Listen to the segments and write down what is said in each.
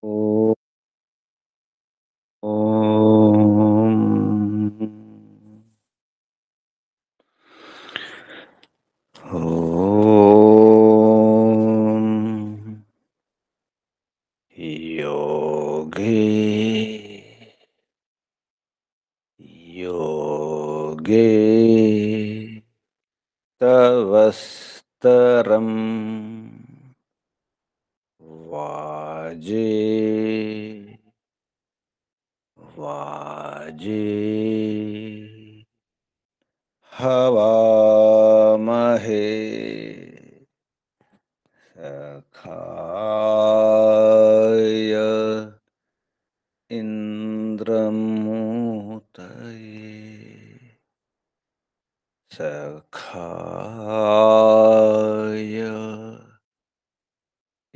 ॐ योगे योगे तवस्तरम् वाजे वाजे हवामहे सखाय इन्द्रमूतये सखाय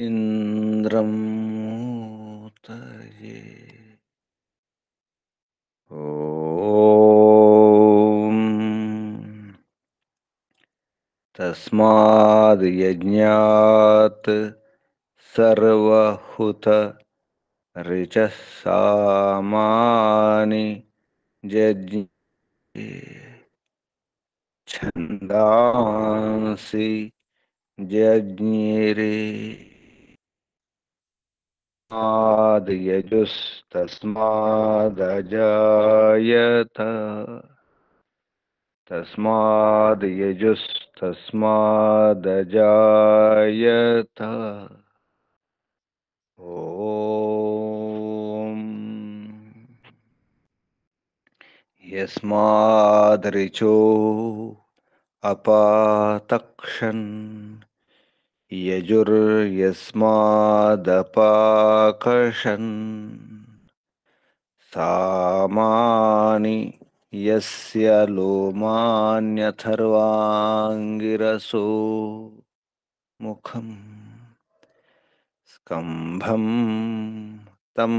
इन्द्रमूतये ॐ तस्माद् यज्ञात् सर्वहुत ऋचः सामानि जज्ञे छन्दांसि जज्ञिरे आद्यजुस्तस्मादजायत तस्माद्यजुस्तस्मादजायत ॐ यस्मादृचो अपातक्षन् यजुर्यस्मादपाकर्षन् सामानि यस्य लोमान्यथर्वाङ्गिरसो मुखम् स्कम्भं तं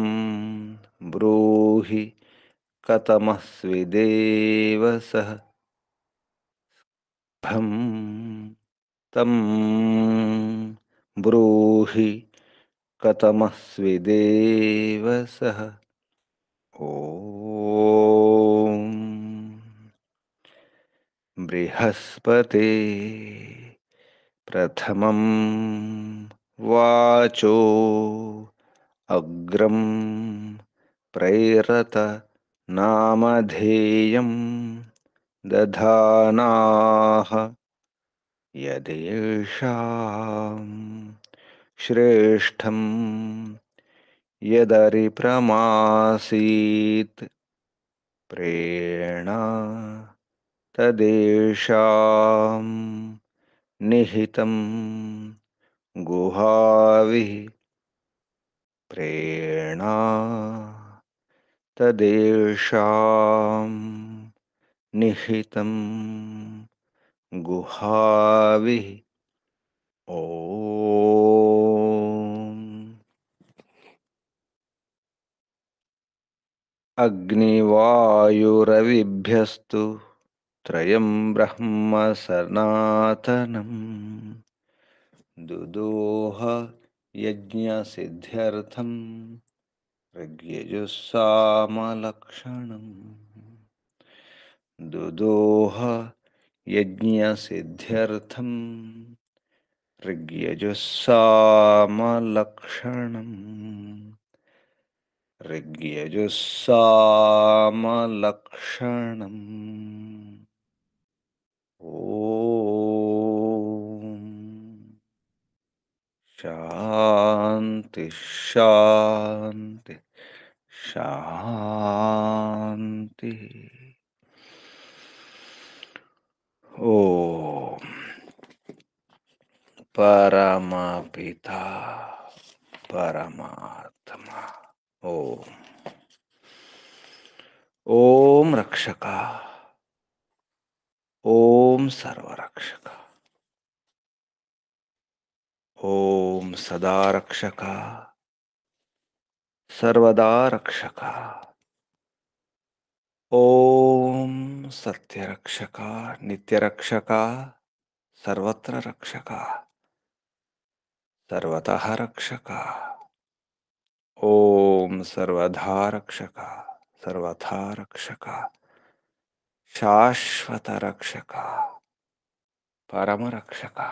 ब्रूहि कतमस्विदेव सः भं तं ब्रूहि कतमस्विदेव सः ॐ बृहस्पते प्रथमं वाचो अग्रं प्रैरत नामधेयं दधानाः यदेषां श्रेष्ठं यदरिप्रमासीत् प्रेणा तदेषां निहितं गुहाविः प्रेणा तदेषां निहितं गुहाविः ॐ अग्निवायुरविभ्यस्तु त्रयं ब्रह्म सनातनं दुदोह यज्ञसिद्ध्यर्थं ऋग्यजुस्सामलक्षणम् दुदोह यज्ञसिद्ध्यर्थं ऋग्यजुस्सामलक्षणम् ऋग्यजुस्सामलक्षणम् ॐ शान्ति शान्ति शान्ति ॐ परमपिता परमात्मा ॐ ॐ रक्षका ॐ सर्वरक्षका ॐ सदा रक्षका सर्वदा रक्षका ॐ सत्यरक्षका नित्यरक्षका सर्वत्र रक्षका सर्वतः रक्षका ओम सर्वधा रक्षका सर्वथा रक्षका शाश्वत रक्षका परम रक्षका।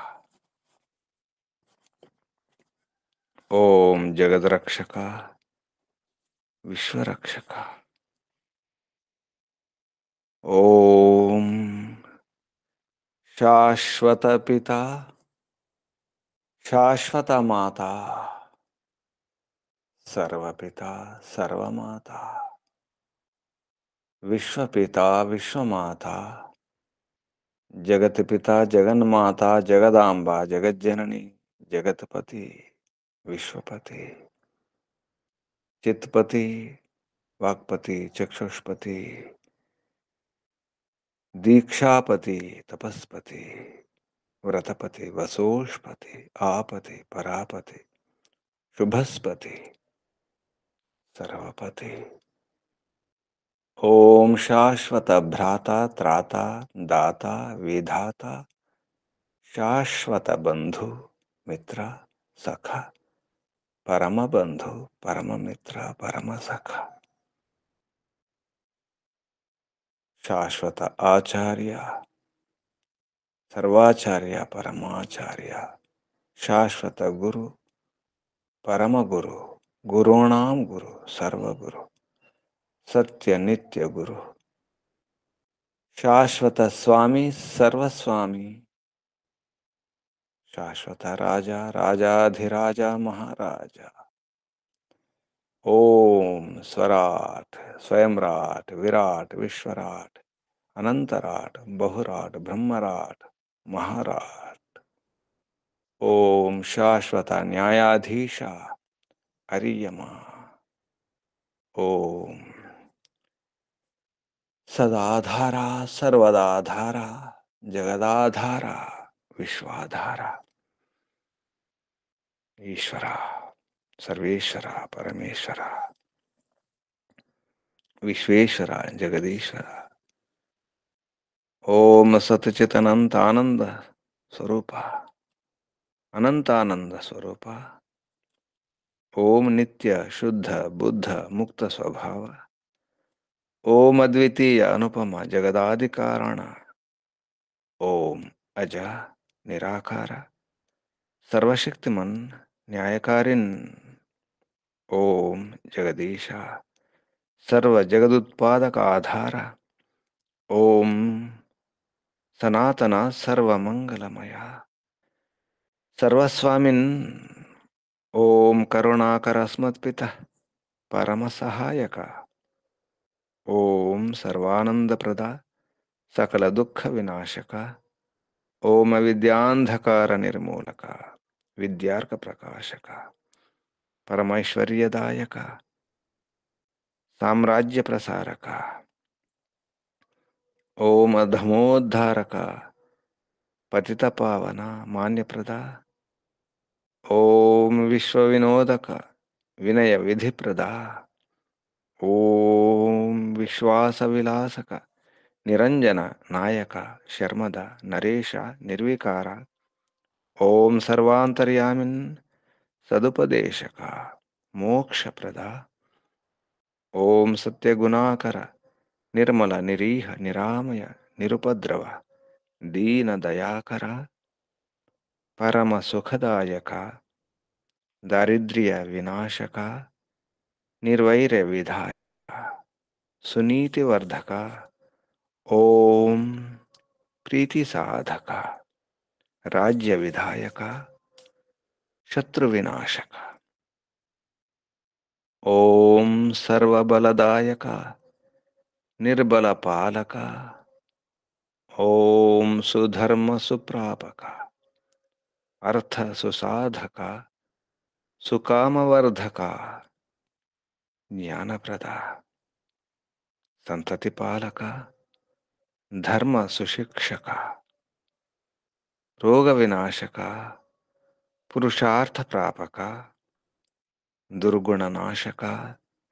ओम जगद रक्षका विश्व रक्षका। ओम शाश्वत पिता शाश्वत माता सर्वपिता सर्वमाता विश्वपिता विश्वमाता जगतपिता जगन्माता जगदांबा जगज्जननी जगतपति विश्वपति चित्तपति वाक्पति चक्षुष्पति दीक्षापति तपस्पति व्रतपति वसोष्पति आपति परापति शुभस्पति सर्वपति। ओम शाश्वत भ्राता त्राता दाता विधाता शाश्वत बंधु मित्र सखा परम बंधु परम मित्र परम सखा शाश्वत आचार्य सर्वाचार्य परमाचार्य शाश्वत गुरु परम गुरु गुरूणाम गुरु सर्वगुरु सत्य नित्य गुरु शाश्वत स्वामी सर्वस्वामी शाश्वत राजा राजाधिराजा महाराजा। ओम स्वराट स्वयंराट विराट विश्वराट अनंतराट बहुराट ब्रह्मराट महाराट। ओम शाश्वत न्यायाधीशा अरियमा। ओम सदाधारा सर्वदाधारा जगदाधारा विश्वाधारा ईश्वरा सर्वेश्वरा परमेश्वरा विश्वेश्वरा जगदीश्वरा। ओम सतचित अनंत आनंद स्वरूपा अनंतानंद स्वरूपा। ओम नित्य शुद्ध बुद्ध मुक्त स्वभाव। ओम अद्वितीय अनुपम जगदादि कारण। ओम अज निराकार सर्वशक्तिमन न्यायकारिन। ओम जगदीशा सर्व जगदुत्पादक आधार। ओम सनातन सर्वमंगलमया सर्वस्वामिन्। ओम करुणाकर अस्मत्पिता परम सहायक। ओम सर्वानंद प्रदा सकल दुख विनाशक। ओम विद्यांधकार निर्मूलक विद्यार्क प्रकाशक परमैश्वर्यदायक साम्राज्य प्रसारक। ओम अधमोद्धारक पतित पावन मान्य प्रदा। ओम विश्व विनोदक विनय विधि प्रदा। ओम विश्वास विलासक निरंजन नायक शर्मद नरेश निर्विकार। ओम सर्वांतर्यामिन् सदुपदेशक मोक्ष प्रदा। ओम सत्य गुणाकर निर्मल निरीह निरामय निरुपद्रव दीन दयाकर परम सुखदायक दारिद्र्य विनाशक निर्वैर विधायक सुनीति वर्धक। ओम प्रीति साधक राज्य विधायक शत्रु विनाशक। ओम सर्वबलदायक निर्बल पालक। ओम सुधर्म सुप्रापक अर्थ सुसाधक सुकामवर्धक ज्ञानप्रदा संतति पालक धर्म सुशिक्षक रोग विनाशक पुरुषार्थ प्रापक दुर्गुण नाशक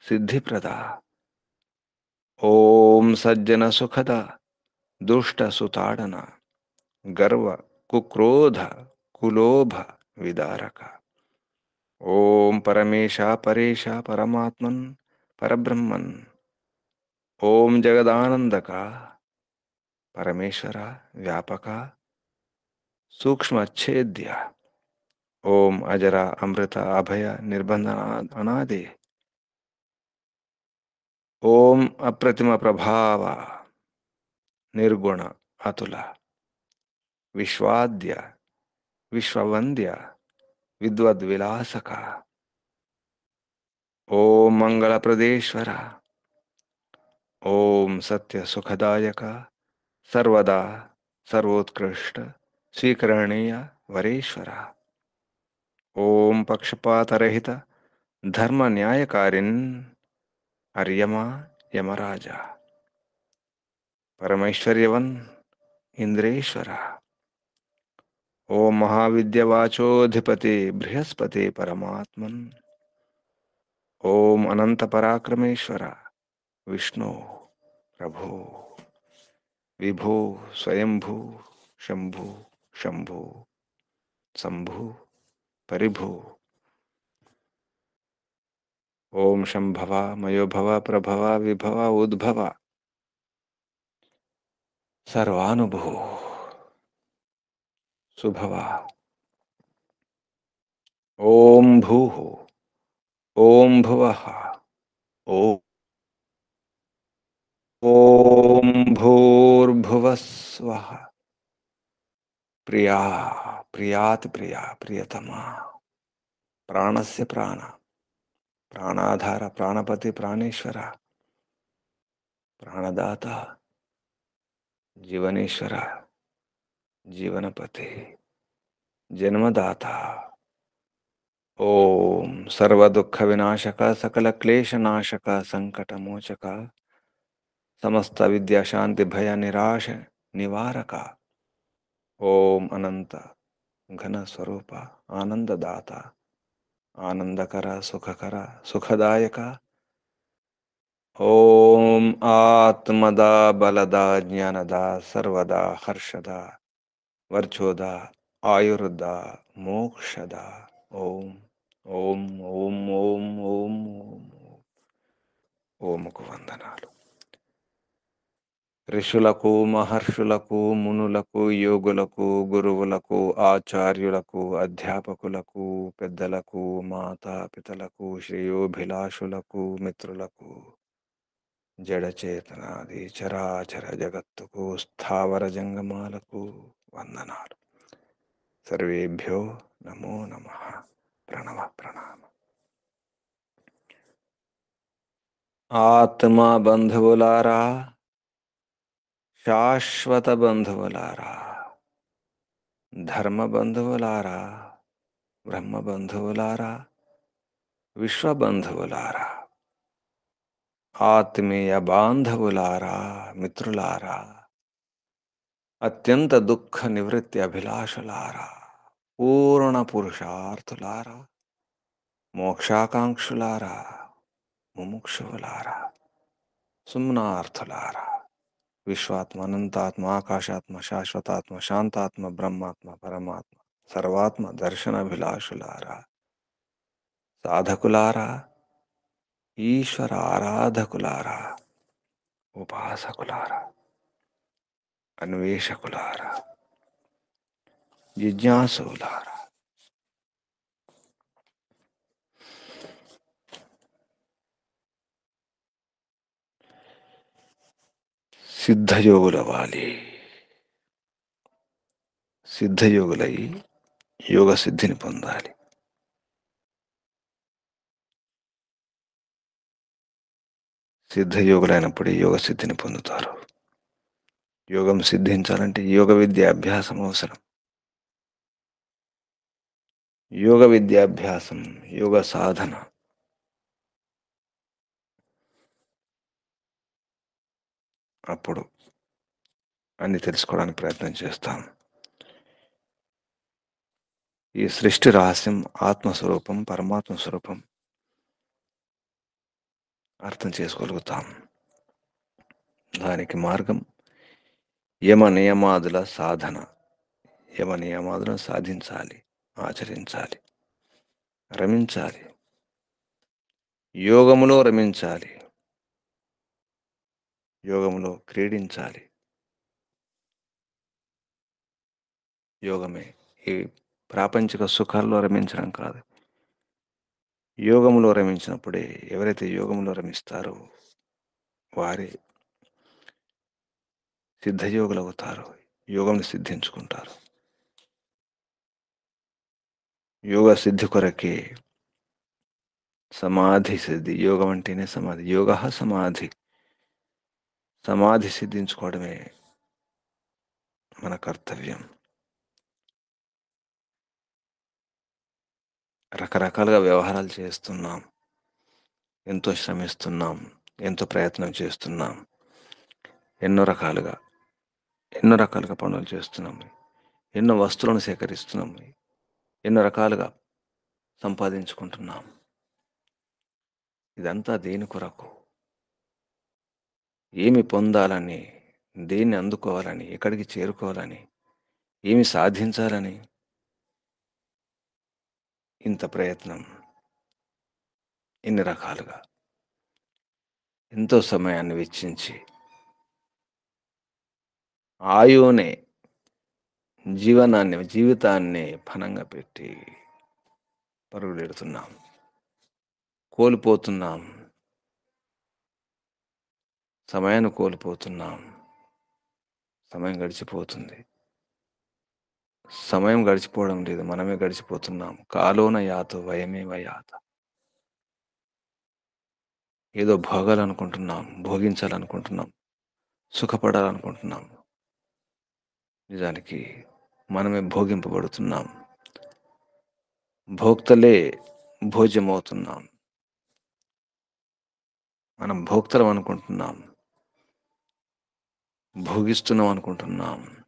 सिद्धिप्रदा। ओम सज्जन सुखद दुष्ट सुताड़न गर्व कुक्रोध कुलोभ विदारक। ओम परमेशा परेशा परमात्मन परब्रह्मन ओम जगदानंदका परमेश्वर व्यापक सूक्ष्मच्छेद्य ओम अजरा अमृत अभय निर्बंधन अनादि ओम अप्रतिम प्रभाव निर्गुण अतुल विश्वाद्य विश्ववंद्य विद्वद्विलासक ओम मंगल प्रदेश्वर ओम सत्य सुखदायक सर्वदा सर्वोत्कृष्ट स्वीकरणीय वरेश्वर ओम पक्षपातरहित धर्म न्यायकारिन् अर्यमा यमराजा परमेश्वर्यवन इंद्रेश्वर ओम महाविद्यवाचोधिपति बृहस्पति परमात्मन ओम अनंत पराक्रमेश्वर विष्णु प्रभु विभु स्वयंभू शंभु शंभु शंभु परिभु ओम शंभव मयोभव प्रभव विभव उद्भव सर्वानुभू सुभव ओम भूः ओम भुवः ओम भूर्भुवस्वः प्रिया प्रियाति प्रिया प्रियतमा प्राणस्य प्राण प्राणाधार प्राणपति प्राणेश्वर प्राणदाता जीवनेश्वर जीवनपति जन्मदाता ओम सर्वदुःख विनाशक सकल क्लेश नाशक संकट मोचक समस्त विद्या शांति भय निराश निवारक ओम अनंत घन स्वरूप आनंददाता आनंदकर सुखकर सुखदायक ओम आत्मदा बलदा ज्ञानदा सर्वदा हर्षदा वर्चोदा आयुर्दा मोक्षदा ओम ओम ओम ओम ओम ओम ఓముకు వందనాలు. ఋషులకు మహర్షులకు మునులకు యోగులకు గురువులకు ఆచార్యులకు అధ్యాపకులకు పెద్దలకు మాతాపితలకు శ్రేయోభిలాషులకు మిత్రులకు జడచేతనాది చరాచర జగత్తుకు స్థావర జంగమాలకు వందనాలు. సర్వేభ్యో నమో నమః. ప్రణవ ప్రణామ. ఆత్మ బంధువులారా, శాశ్వత బంధువులారా, ధర్మ బంధువులారా, బ్రహ్మ బంధువులారా, విశ్వ బంధువులారా, ఆత్మీయ బాంధవులారా, మిత్రులారా, అత్యంత దుఃఖ నివృత్తి అభిలాషులారా, పూర్ణ పురుషార్థులారా, మోక్షాకాంక్షులారా, ముముక్షువులారా, సుమ్నార్థులారా, విశ్వాత్మ అనంతాత్మ ఆకాశాత్మ శాశ్వతాత్మ శాంతాత్మ బ్రహ్మాత్మ పరమాత్మ సర్వాత్మ దర్శనాభిలాషులారా, సాధకులారా, ఈశ్వర ఆరాధకులారా, ఉపాసకులారా, అన్వేషకులారా, జిజ్ఞాసులారా, సిద్ధయోగుల వాలి సిద్ధయోగులై యోగ సిద్ధిని పొందాలి. సిద్ధయోగులైనప్పుడే యోగ సిద్ధిని పొందుతారు. యోగం సిద్ధించాలంటే యోగ విద్యాభ్యాసం అవసరం. యోగ విద్యాభ్యాసం, యోగ సాధన అప్పుడు అన్ని తెలుసుకోవడానికి ప్రయత్నం చేస్తాం. ఈ సృష్టి రహస్యం ఆత్మస్వరూపం, పరమాత్మ స్వరూపం అర్థం చేసుకోగలుగుతాం. దానికి మార్గం యమ నియమాదుల సాధన. యమ నియమాదులను సాధించాలి, ఆచరించాలి. రమించాలి. యోగములో రమించాలి. యోగములో క్రీడించాలి. యోగమే ఈ ప్రాపంచిక సుఖాల్లో రమించడం కాదు. యోగములో రమించినప్పుడే ఎవరైతే యోగములో రమిస్తారో వారే సిద్ధయోగులవుతారు. యోగంని సిద్ధించుకుంటారు. యోగ సిద్ధి కొరకే సమాధి సిద్ధి. యోగం అంటేనే సమాధి. యోగ సమాధి. సమాధి సిద్ధించుకోవడమే మన కర్తవ్యం. రకరకాలుగా వ్యవహారాలు చేస్తున్నాం. ఎంతో శ్రమిస్తున్నాం. ఎంతో ప్రయత్నం చేస్తున్నాం. ఎన్నో రకాలుగా పనులు చేస్తున్నాం. ఎన్నో వస్తువులను సేకరిస్తున్నాం. ఎన్నో రకాలుగా సంపాదించుకుంటున్నాం. ఇదంతా దేని కొరకు? ఏమి పొందాలని, దేన్ని అందుకోవాలని, ఎక్కడికి చేరుకోవాలని, ఏమి సాధించాలని ఇంత ప్రయత్నం. ఇన్ని రకాలుగా ఎంతో సమయాన్ని వెచ్చించి ఆయువునే జీవితాన్ని పణంగా పెట్టి పరుగులెడుతున్నాం. కోల్పోతున్నాం. సమయాన్ని కోల్పోతున్నాం. సమయం గడిచిపోతుంది. సమయం గడిచిపోవడం లేదు, మనమే గడిచిపోతున్నాం. కాలోన యాతో వయమేవ యాత. ఏదో భోగాలనుకుంటున్నాం, భోగించాలనుకుంటున్నాం, సుఖపడాలనుకుంటున్నాం. నిజానికి మనమే భోగింపబడుతున్నాం. భోక్తలే భోజ్యమవుతున్నాం. మనం భోక్తలం అనుకుంటున్నాం, భోగిస్తున్నాం అనుకుంటున్నాం.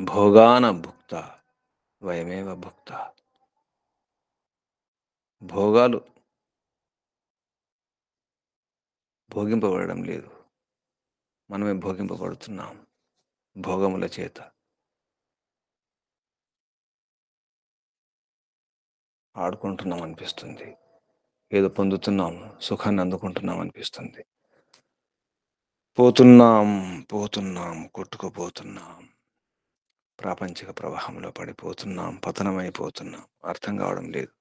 భోగాన భుక్త వయమేవ భుక్త. భోగాలు భోగింపబడడం లేదు, మనమే భోగింపబడుతున్నాం భోగముల చేత. ఆడుకుంటున్నాం అనిపిస్తుంది. ఏదో పొందుతున్నాం, సుఖాన్ని అందుకుంటున్నాం అనిపిస్తుంది. పోతున్నాం, కొట్టుకుపోతున్నాం. ప్రాపంచిక ప్రవాహంలో పడిపోతున్నాం, పతనమైపోతున్నాం. అర్థం కావడం లేదు.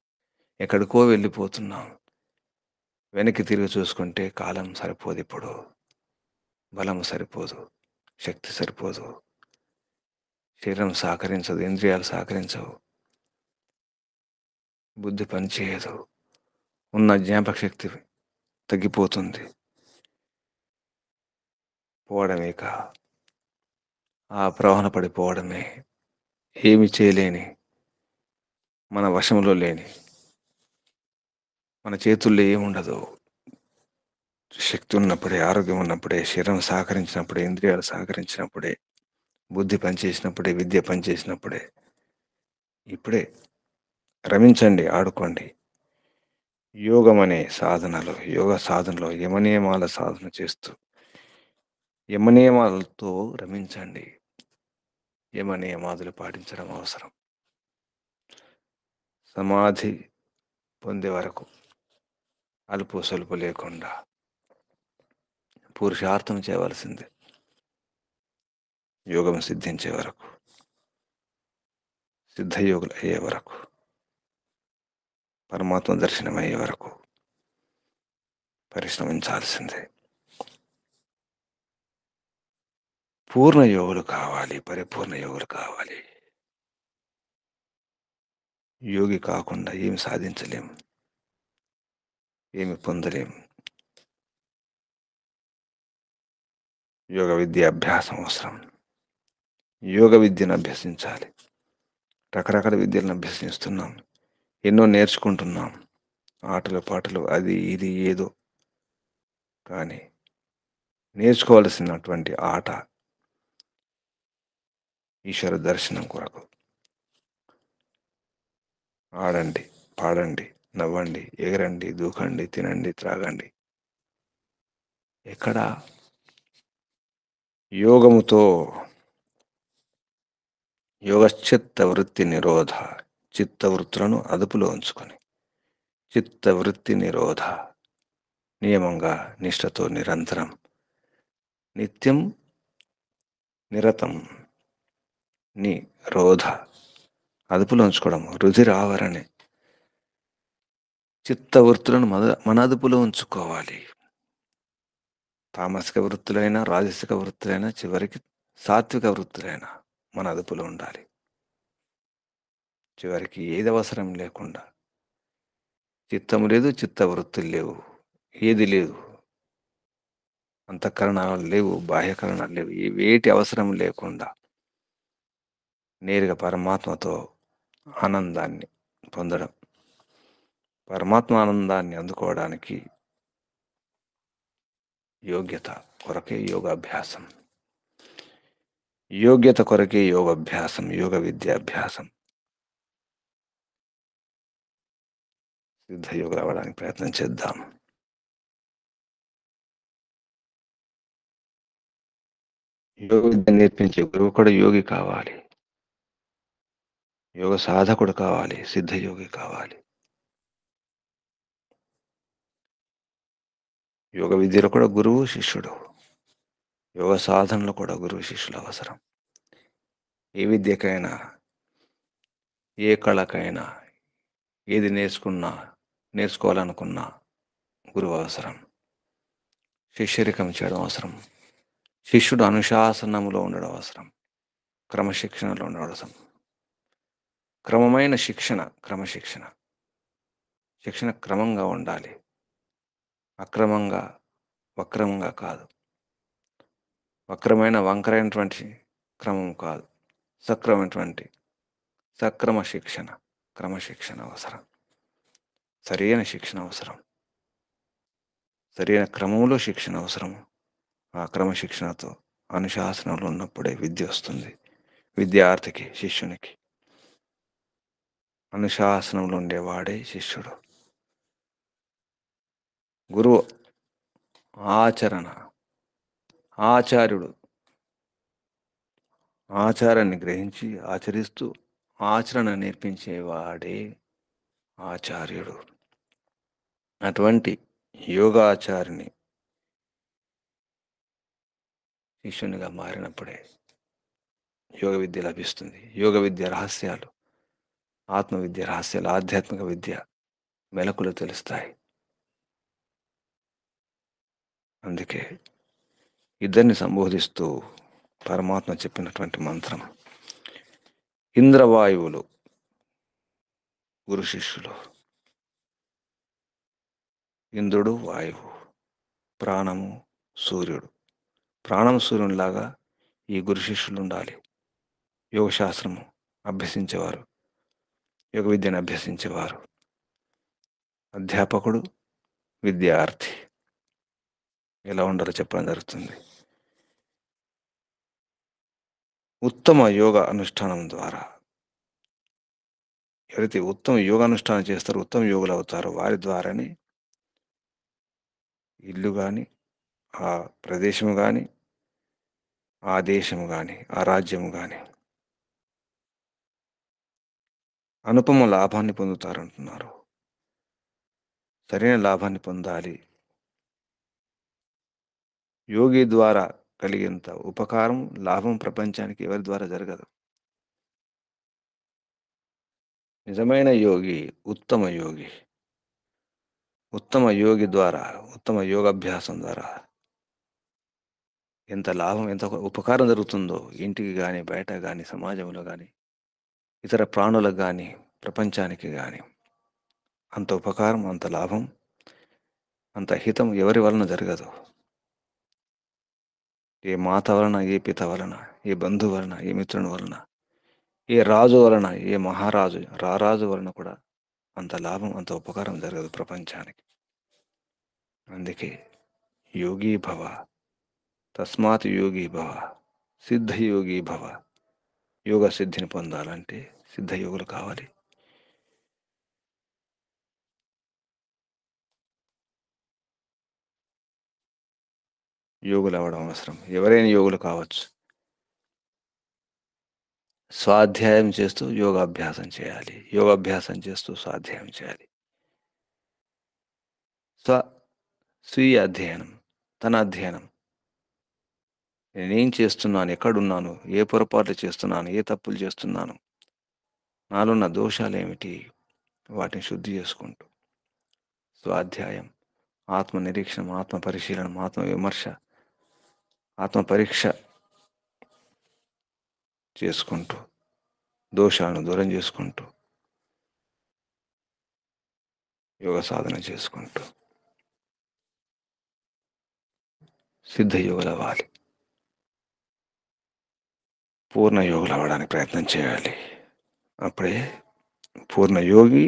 ఎక్కడికో వెళ్ళిపోతున్నాం. వెనక్కి తిరిగి చూసుకుంటే కాలం సరిపోదు, ఇప్పుడు బలం సరిపోదు, శక్తి సరిపోదు, శరీరం సహకరించదు, ఇంద్రియాలు సహకరించవు, బుద్ధి పనిచేయదు, ఉన్న జ్ఞాపక శక్తి తగ్గిపోతుంది. పోవడమేక ఆ ప్రవహన పడిపోవడమే. ఏమి చేయలేని, మన వశంలో లేని, మన చేతుల్లో ఏముండదు. శక్తి ఉన్నప్పుడే, ఆరోగ్యం ఉన్నప్పుడే, శరీరం సహకరించినప్పుడే, ఇంద్రియాలు సహకరించినప్పుడే, బుద్ధి పనిచేసినప్పుడే, విద్య పనిచేసినప్పుడే, ఇప్పుడే రమించండి, ఆడుకోండి. యోగం అనే సాధనలో, యోగ సాధనలో యమనియమాల సాధన చేస్తూ యమనియమాలతో రమించండి. యమనియమాదులు పాటించడం అవసరం. సమాధి పొందే వరకు అలుపు సలుపు లేకుండా పురుషార్థం చేయవలసిందే. యోగం సిద్ధించే వరకు, సిద్ధయోగులు అయ్యే వరకు, పరమాత్మ దర్శనం అయ్యే వరకు పరిశ్రమించాల్సిందే. పూర్ణ యోగులు కావాలి, పరిపూర్ణ యోగులు కావాలి. యోగి కాకుండా ఏమి సాధించలేం, ఏమి పొందలేం. యోగ విద్య అభ్యాసం అవసరం. యోగ విద్యను అభ్యసించాలి. రకరకాల విద్యలను అభ్యసిస్తున్నాం, ఎన్నో నేర్చుకుంటున్నాం, ఆటలు పాటలు అది ఇది ఏదో. కానీ నేర్చుకోవాల్సినటువంటి ఆట ఈశ్వర దర్శనం కొరకు. ఆడండి, పాడండి, నవ్వండి, ఎగరండి, దూకండి, తినండి, త్రాగండి. ఎక్కడ యోగముతో యోగశ్చిత్త వృత్తి నిరోధ. చిత్తవృత్తులను అదుపులో ఉంచుకొని చిత్తవృత్తి నిరోధ నియమంగా నిష్ఠతో నిరంతరం నిత్యం నిరతం నిరోధ అదుపులో ఉంచుకోవడం రుధిర ఆవరణే చిత్తవృత్తులను మన అదుపులో ఉంచుకోవాలి. తామసిక వృత్తులైనా రాజసిక వృత్తులైనా చివరికి సాత్విక వృత్తులైనా మన అదుపులో ఉండాలి. చివరికి ఏది అవసరం లేకుండా చిత్తము లేదు, చిత్తవృత్తులు లేవు, ఏది లేదు, అంతఃకరణాలు లేవు, బాహ్యకరణాలు లేవు, వేటి అవసరం లేకుండా నేరుగా పరమాత్మతో ఆనందాన్ని పొందడం. పరమాత్మ ఆనందాన్ని అందుకోవడానికి యోగ్యత కొరకే యోగాభ్యాసం, యోగ్యత కొరకే యోగాభ్యాసం, యోగ విద్యాభ్యాసం. సిద్ధయోగ అవ్వడానికి ప్రయత్నం చేద్దాం. యోగ విద్య నేర్పించే గురువు కూడా యోగి కావాలి, యోగ సాధకుడు కావాలి, సిద్ధయోగి కావాలి. యోగ విద్యలో కూడా గురువు శిష్యుడు, యోగ సాధనలో కూడా గురువు శిష్యులు అవసరం. ఏ విద్యకైనా ఏ కళకైనా ఏది నేర్చుకోవాలనుకున్నా గురువు అవసరం, శిష్యరికం చేయడం అవసరం, శిష్యుడు అనుశాసనములో ఉండడం అవసరం, క్రమశిక్షణలో ఉండడం అవసరం. క్రమమైన శిక్షణ, క్రమశిక్షణ, శిక్షణ క్రమంగా ఉండాలి, అక్రమంగా వక్రమంగా కాదు, వక్రమైన వంకరైనటువంటి క్రమం కాదు, సక్రమ శిక్షణ, క్రమశిక్షణ అవసరం, సరైన శిక్షణ అవసరం, సరైన క్రమంలో శిక్షణ అవసరం. ఆ క్రమశిక్షణతో అనుశాసనంలో ఉన్నప్పుడే విద్య వస్తుంది. విద్యార్థికి, శిష్యునికి అనుశాసనంలో ఉండేవాడే శిష్యుడు. గురువు ఆచరణ, ఆచార్యుడు ఆచారాన్ని గ్రహించి ఆచరిస్తూ ఆచరణ నేర్పించేవాడే ఆచార్యుడు. అటువంటి యోగాచార్యుని శిష్యునిగా మారినప్పుడే యోగ విద్య లభిస్తుంది. యోగ విద్య రహస్యాలు, ఆత్మవిద్య రహస్యాలు, ఆధ్యాత్మిక విద్య మెలకులు తెలుస్తాయి. అందుకే ఇద్దరిని సంబోధిస్తూ పరమాత్మ చెప్పినటువంటి మంత్రం, ఇంద్రవాయువులు గురు శిష్యులు. ఇంద్రుడు వాయువు, ప్రాణము సూర్యుడు. ప్రాణం సూర్యునిలాగా ఈ గురు శిష్యులు ఉండాలి. యోగశాస్త్రము అభ్యసించేవారు, యోగ విద్యను అభ్యసించేవారు, అధ్యాపకుడు, విద్యార్థి ఎలా ఉండాలో చెప్పడం జరుగుతుంది. ఉత్తమ యోగ అనుష్ఠానం ద్వారా ఎవరైతే ఉత్తమ యోగానుష్ఠానం చేస్తారో ఉత్తమ యోగులు అవుతారో వారి ద్వారానే ఇల్లు కానీ, ఆ ప్రదేశము కానీ, ఆ దేశము కానీ, ఆ రాజ్యము కానీ అనుపమ లాభాన్ని పొందుతారంటున్నారు. సరైన లాభాన్ని పొందాలి. యోగి ద్వారా కలిగేంత ఉపకారం, లాభం ప్రపంచానికి ఎవరి ద్వారా జరగదు. నిజమైన యోగి ఉత్తమ యోగి. ఉత్తమ యోగి ద్వారా, ఉత్తమ యోగాభ్యాసం ద్వారా ఎంత లాభం, ఎంత ఉపకారం జరుగుతుందో ఇంటికి కానీ, బయట కానీ, సమాజంలో కానీ, ఇతర ప్రాణులకు కానీ, ప్రపంచానికి కానీ అంత ఉపకారం, అంత లాభం, అంత హితం ఎవరి వలన జరగదు. ఏ మాత వలన, ఏ పిత వలన, ఏ బంధువు వలన, ఏ మిత్రుని వలన, ఏ రాజు వలన, ఏ మహారాజు రారాజు వలన కూడా అంత లాభం, అంత ఉపకారం జరగదు ప్రపంచానికి. అందుకే యోగీ భవ, తస్మాత్ యోగీ భవ, సిద్ధయోగి భవ. యోగ సిద్ధిని పొందాలంటే సిద్ధయోగులు కావాలి. యోగులు అవ్వడం అవసరం. ఎవరైనా యోగులు కావచ్చు. స్వాధ్యాయం చేస్తూ యోగాభ్యాసం చేయాలి. యోగాభ్యాసం చేస్తూ స్వాధ్యాయం చేయాలి. స్వ స్వీయ అధ్యయనం, తన అధ్యయనం. నేనేం చేస్తున్నాను, ఎక్కడున్నాను, ఏ పొరపాట్లు చేస్తున్నాను, ఏ తప్పులు చేస్తున్నాను, నాలో ఉన్న దోషాలేమిటి, వాటిని శుద్ధి చేసుకుంటూ స్వాధ్యాయం, ఆత్మ నిరీక్షణం, ఆత్మ పరిశీలనం, ఆత్మ విమర్శ, ఆత్మ పరీక్ష చేసుకుంటూ దోషాలను దూరం చేసుకుంటూ యోగ సాధన చేసుకుంటూ సిద్ధయోగులు అవ్వాలి. పూర్ణ యోగులు అవ్వడానికి ప్రయత్నం చేయాలి. అప్పుడే పూర్ణ యోగి,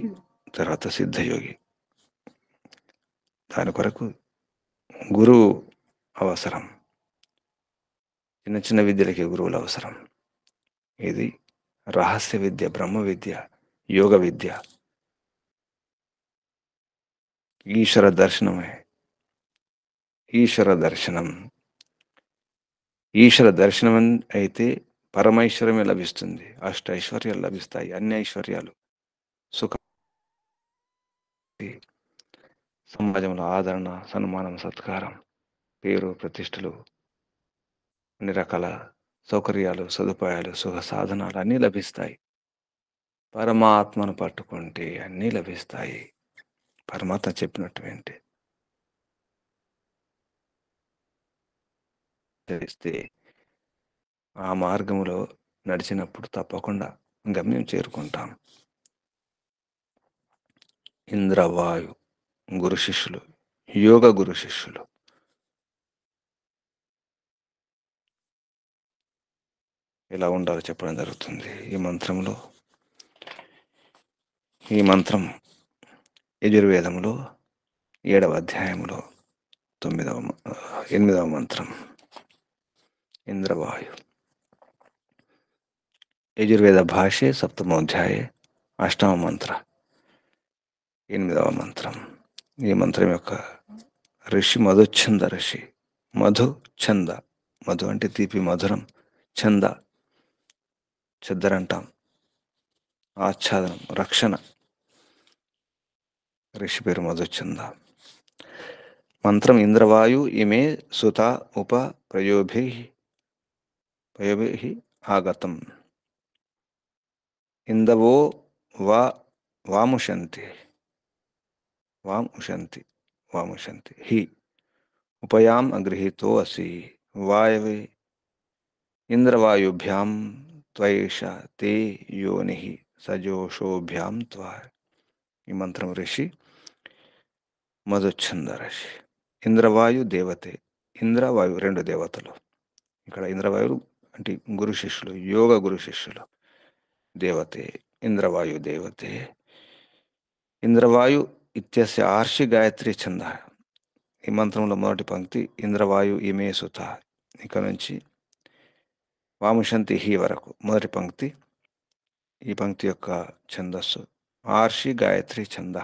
తర్వాత సిద్ధయోగి. దాని కొరకు గురువు అవసరం. చిన్న చిన్న విద్యలకి గురువులు అవసరం. ఇది రహస్య విద్య, బ్రహ్మ విద్య, యోగ విద్య. ఈశ్వర దర్శనమే. ఈశ్వర దర్శనం. ఈశ్వర దర్శనం అయితే పరమైశ్వర్యమే లభిస్తుంది. ఐశ్వర్యాలు లభిస్తాయి. అన్ని ఐశ్వర్యాలు, సుఖ, సమాజంలో ఆదరణ, సన్మానం, సత్కారం, పేరు, ప్రతిష్టలు, అన్ని రకాల సౌకర్యాలు, సదుపాయాలు, సుఖ సాధనాలు అన్నీ లభిస్తాయి. పరమాత్మను పట్టుకుంటే అన్నీ లభిస్తాయి. పరమాత్మ చెప్పినట్టు వింటే తెలిస్తే ఆ మార్గంలో నడిచినప్పుడు తప్పకుండా గమ్యం చేరుకుంటాం. ఇంద్రవాయు గురు శిష్యులు, యోగ గురు శిష్యులు. ఎలా ఉండాలో చెప్పడం జరుగుతుంది ఈ మంత్రంలో. ఈ మంత్రం యజుర్వేదంలో 7వ అధ్యాయంలో 8వ మంత్రం. ఇంద్రవాయు. యజుర్వేద భాష్యే 7వ అధ్యాయే 8వ మంత్ర, 8వ మంత్రం. ఈ మంత్రం యొక్క ఋషి మధుచ్ఛంద ఋషి. మధు ఛంద. మధు అంటే తీపి, మధురం. ఛంద చెద్దరంటాం. ఆచ్ఛాదనం, రక్షణ. ఋషి పేరు మధుచ్ఛంద. మంత్రం ఇంద్రవాయు ఇమే సుత ఉప ప్రయోభిః ఆగతం. ఇందవో వాముషంతి హి ఉపయాం అగృహీతో అసి వాయవే ఇంద్రవాయుభ్యాం త్వైష తే యోని సజోషోభ్యాం త్వ. ఈ మంత్రం ఋషి మధుచ్ఛంద ఋషి. ఇంద్రవాయు దేవతే. ఇంద్రవాయు 2 దేవతలు. ఇక్కడ ఇంద్రవాయువు అంటే గురు శిష్యులు, యోగ గురు శిష్యులు. దేవతే, ఇంద్రవాయు దేవతే. ఇంద్రవాయు ఇత్యస్య ఆర్షి గాయత్రి ఛంద. ఈ మంత్రంలో మొదటి పంక్తి ఇంద్రవాయు ఇమే సుత. ఇక్కడ నుంచి వాముషంతి హి వరకు మొదటి పంక్తి. ఈ పంక్తి యొక్క ఛందస్సు ఆర్షి గాయత్రి ఛంద.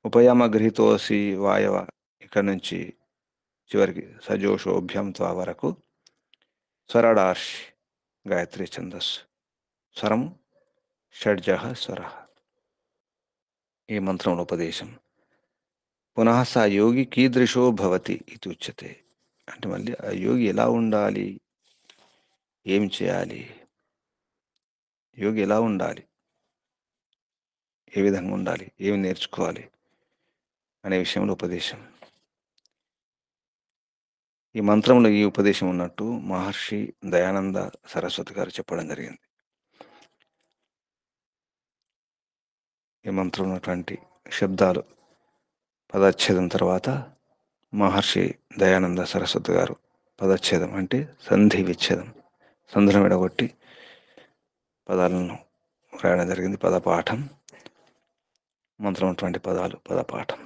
ఉపయామ గృహీతోసి వాయవ. ఇక్కడ నుంచి చివరికి సజోషోభ్యం త్వ వరకు స్వరడార్షి గాయత్రి ఛందస్సు. స్వరం షడ్జ స్వర. ఈ మంత్రంలో ఉపదేశం. పునః సా యోగి కీదృశో భవతి ఇది ఉచ్యతే. అంటే మళ్ళీ ఆ యోగి ఎలా ఉండాలి, ఏం చేయాలి, యోగి ఎలా ఉండాలి, ఏ విధంగా ఉండాలి, ఏమి నేర్చుకోవాలి అనే విషయంలో ఉపదేశం. ఈ మంత్రంలో ఈ ఉపదేశం ఉన్నట్టు మహర్షి దయానంద సరస్వతి గారు చెప్పడం జరిగింది. ఈ మంత్రం ఉన్నటువంటి శబ్దాలు పదచ్ఛేదం తర్వాత మహర్షి దయానంద సరస్వతి గారు పదచ్ఛేదం అంటే సంధి విచ్ఛేదం, సంధులను విడగొట్టి పదాలను రాయడం జరిగింది. పదపాఠం. మంత్రం ఉన్నటువంటి పదాలు పదపాఠం.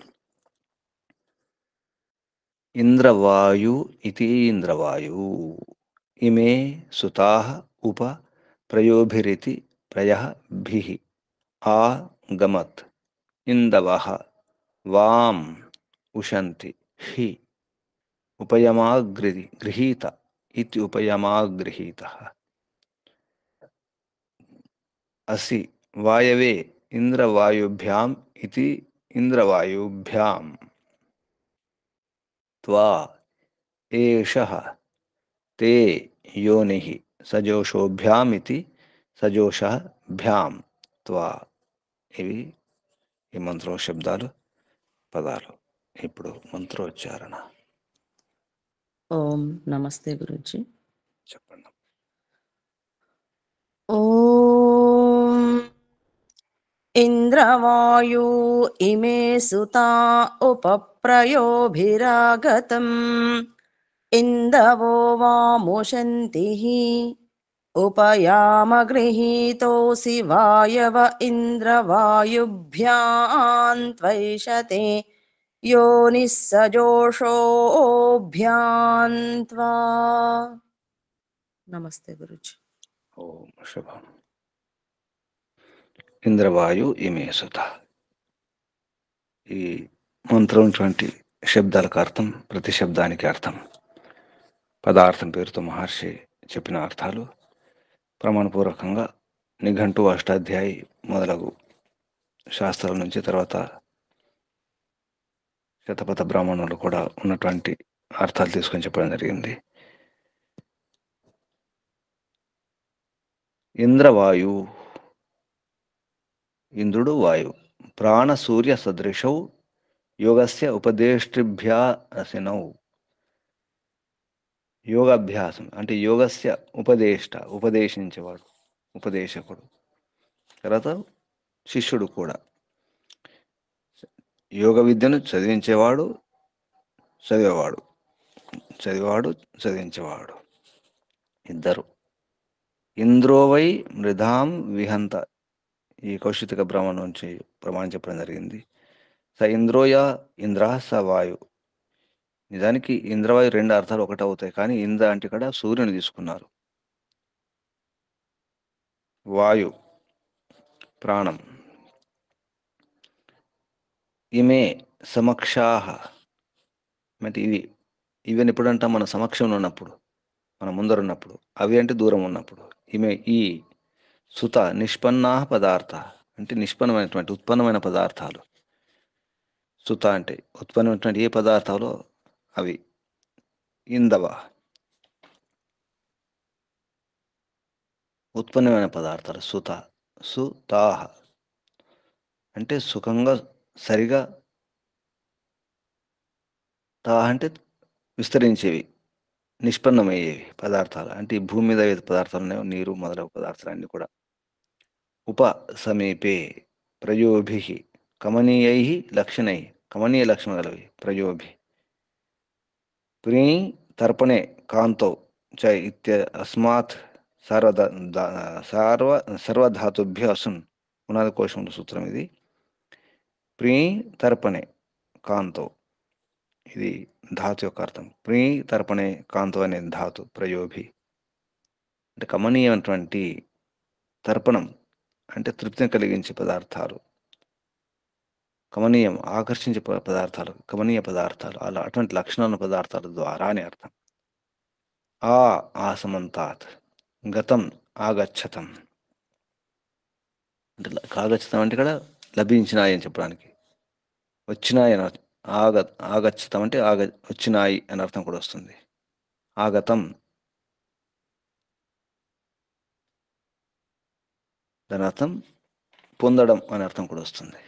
ఇంద్రవాయు ఇతి ఇంద్రవాయు ఇమే సుతాః ఉప ప్రయోభిరితి ప్రయఃభిః ఆగమత్ ఇందవః వాం ఉషంతి హి ఉపయమాగృహీత ఇతి ఉపయమాగృహీతః. असि वायवे इंद्रवायुभ्याम इति इंद्रवायुभ्याम त्वा एषः ते योनिः సజోషోభ్యాం ఇతి సజోషః భ్యాం త్వా. ఇవి ఈ మంత్రం శబ్దాలు, పదాలు. ఇప్పుడు మంత్రోచ్చారణ ఓం నమస్తే గురుజీ. చెప్పండి. ఓం ఇంద్రవాయు ఇమే సుతా ఉపప్రయోభిరాగతం ఇందవో వాముషంతిః ఉపయామగృహీతోऽसि వాయవ ఇంద్రవాయుభ్యాం త్వైషతే योनिः सजोषोऽभ्यां त्वा. నమస్తే గురుజీ. ఓం శుభం. ఇంద్రవాయు ఇమే సుత. ఈ మంత్రం శబ్దాలకు అర్థం, ప్రతి శబ్దానికి అర్థం, పదార్థం పేరుతో మహర్షి చెప్పిన అర్థాలు ప్రమాణపూర్వకంగా నిఘంటు, అష్టాధ్యాయి మొదలగు శాస్త్రాల నుంచి, తర్వాత శతపథ బ్రాహ్మణులు కూడా ఉన్నటువంటి అర్థాలు తీసుకొని చెప్పడం జరిగింది. ఇంద్రవాయు, ఇంద్రుడు వాయు, ప్రాణ సూర్య సదృశౌ యోగస్య ఉపదేష్టిభ్యాసనౌ. యోగాభ్యాసం అంటే యోగస్య ఉపదేష్ట, ఉపదేశించేవాడు, ఉపదేశకుడు. తర్వాత శిష్యుడు కూడా. యోగ విద్యను చదివించేవాడు, చదివేవాడు, చదివాడు, చదివించేవాడు, ఇద్దరు. ఇంద్రోవై మృధాం విహంత. ఈ కౌశిక బ్రాహ్మణం నుంచి ప్రమాణం చెప్పడం జరిగింది. స ఇంద్రోయ ఇంద్ర స వాయు. నిజానికి ఇంద్రవాయు రెండు అర్థాలు ఒకటి అవుతాయి, కానీ ఇంద్ర అంటే ఇక్కడ సూర్యుని తీసుకున్నారు. వాయు ప్రాణం. ఇమే సమక్షాహ అంటే ఇవి. ఇవన్నీ ఎప్పుడంటాం? మన సమక్షంలో ఉన్నప్పుడు, మన ముందర ఉన్నప్పుడు. అవి అంటే దూరం ఉన్నప్పుడు. ఇమే ఈ సుత నిష్పన్నా పదార్థ అంటే నిష్పన్నమైనటువంటి, ఉత్పన్నమైన పదార్థాలు. సుత అంటే ఉత్పన్నమైనటువంటి ఏ పదార్థాలు అవి. ఇందవ ఉత్పన్నమైన పదార్థాలు. సుత సుతాహ అంటే సుఖంగా, సరిగా. తా అంటే విస్తరించేవి, నిష్పన్నమయ్యేవి పదార్థాలు. అంటే ఈ భూమి మీద ఏది పదార్థాలు ఉన్నాయో, నీరు మొదలగు పదార్థాలు అన్నీ కూడా. ఉప సమీపే ప్రయోభి కమనీయై లక్షణై. కమనీయ లక్షణం గలవి ప్రయోభి. ప్రీ తర్పణే కాంతో చ ఇత్యస్మాత్ సర్వధాతుభ్య అసున్. పునాది కోశంలో సూత్రం ఇది. ప్రీ తర్పణే కాంతో, ఇది ధాతు యొక్క అర్థం. ప్రీ తర్పణే కాంతో అనే ధాతు ప్రయోభి అంటే కమనీయమైనటువంటి. తర్పణం అంటే తృప్తిని కలిగించే పదార్థాలు. కమనీయం ఆకర్షించే పదార్థాలు, కమనీయ పదార్థాలు, అలా అటువంటి లక్షణాల పదార్థాల ద్వారా అని అర్థం. ఆసమంతాత్ గతం ఆగచ్చతం అంటే ఆగచ్చతం అంటే ఇక్కడ లభించినాయి అని చెప్పడానికి. వచ్చినాయి అని అర్థం. ఆగచ్చతం అంటే వచ్చినాయి అని అర్థం కూడా వస్తుంది. ఆగతం దాని అర్థం పొందడం అనే అర్థం కూడా వస్తుంది.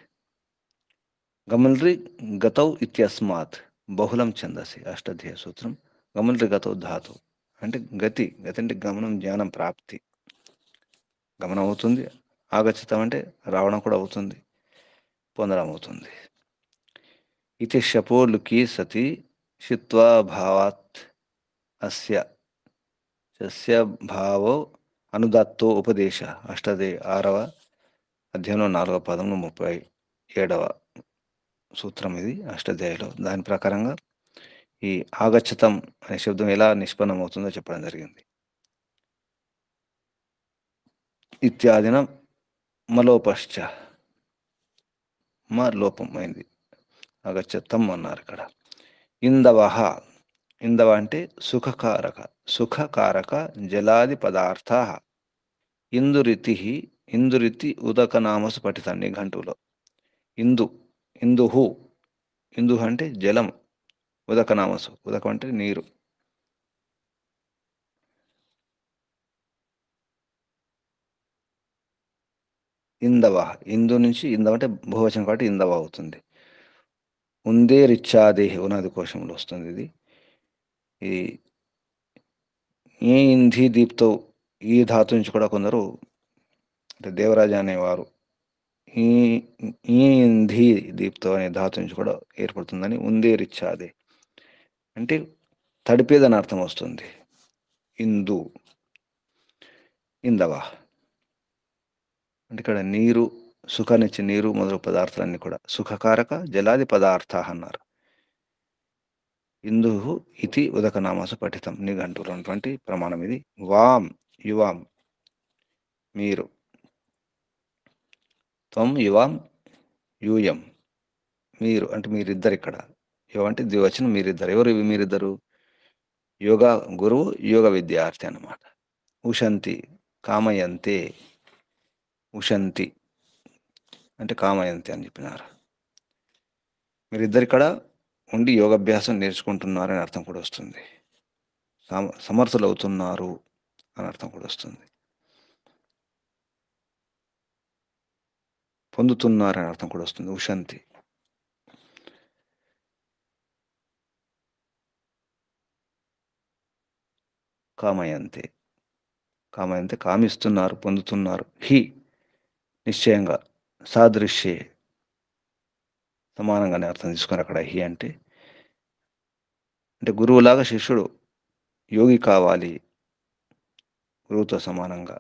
గమల్రి గతౌ ఇత్యస్మాత్ బహుళం ఛందసి. అష్టాధ్యాయ సూత్రం. గమల్రి గతౌ ధాతు అంటే గతి. గతి అంటే గమనం, జ్ఞానం, ప్రాప్తి. గమనం అవుతుంది. ఆగచ్చతం అంటే రావడం కూడా అవుతుంది, పొందడం అవుతుంది. ఇది శపోలుకి సతి షిత్వాభావాత్ అస్య సస్య భావో అనుదాత్తో ఉపదేశ. అష్టాధ్యాయ 6వ అధ్యాయంలో 4వ పదంలో 37వ సూత్రం ఇది అష్టాధ్యాయులో. దాని ప్రకారంగా ఈ ఆగచ్చతం అనే శబ్దం ఎలా నిష్పన్నం అవుతుందో చెప్పడం జరిగింది. ఇత్యాదిన మలోపశ్చ, మా లోపం అయింది, ఆగచ్చతం అన్నారు ఇక్కడ. ఇందవహ, ఇందవ అంటే సుఖకారక, సుఖకారక జలాది పదార్థ. ఇందురితి ఇందురితి ఉదకనామసు పఠితం నిఘంటువులో. ఇందు ఇందుహు ఇందు అంటే జలం, ఉదకనామసు ఉదకం అంటే నీరు. ఇందవ ఇందు నుంచి ఇందవ అంటే బహువచనం కాబట్టి ఇందవ అవుతుంది. ఉందే రిచ్చాదేహి ఉనాది కోశంలో వస్తుంది ఇది. ఈ ఈ ఇంధి దీప్తో ఈ ధాతు నుంచి కూడా కొందరు అంటే దేవరాజ అనేవారు ఈ ఈ ఇంధి దీప్తో అనే ధాతు నుంచి కూడా ఏర్పడుతుందని ఉందే రిచ్చాదే అంటే తడిపేదని అర్థం వస్తుంది. ఇందు ఇందవ అంటే ఇక్కడ నీరు, సుఖాన్నిచ్చే నీరు మొదలగు పదార్థాలన్నీ కూడా సుఖకారక జలాది పదార్థ అన్నారు. ఇందు ఇతి ఉదకనామాసు పఠితం నిఘంటువులో ఉన్నటువంటి ప్రమాణం ఇది. వాం యువాం మీరు, త్వం యువాం యూయం మీరు అంటే మీరిద్దరు. ఇక్కడ యువ అంటే ద్వివచనం మీరిద్దరు. ఎవరు మీరిద్దరు? యోగ గురువు యోగ విద్యార్థి అన్నమాట. ఉషంతి కామయంతే ఉషంతి అంటే కామయంతి అని చెప్పినారు. మీరిద్దరు ఇక్కడ ఉండి యోగాభ్యాసం నేర్చుకుంటున్నారని అర్థం కూడా వస్తుంది. సమర్థులు అవుతున్నారు అని అర్థం కూడా వస్తుంది. పొందుతున్నారని అర్థం కూడా వస్తుంది. ఉషంతి కామయంతే కామయంతే కామిస్తున్నారు, పొందుతున్నారు. హి నిశ్చయంగా, సాదృశ్యే సమానంగానే అర్థం తీసుకున్నారు అక్కడ. హి అంటే అంటే గురువులాగా శిష్యుడు యోగి కావాలి, గురువుతో సమానంగా.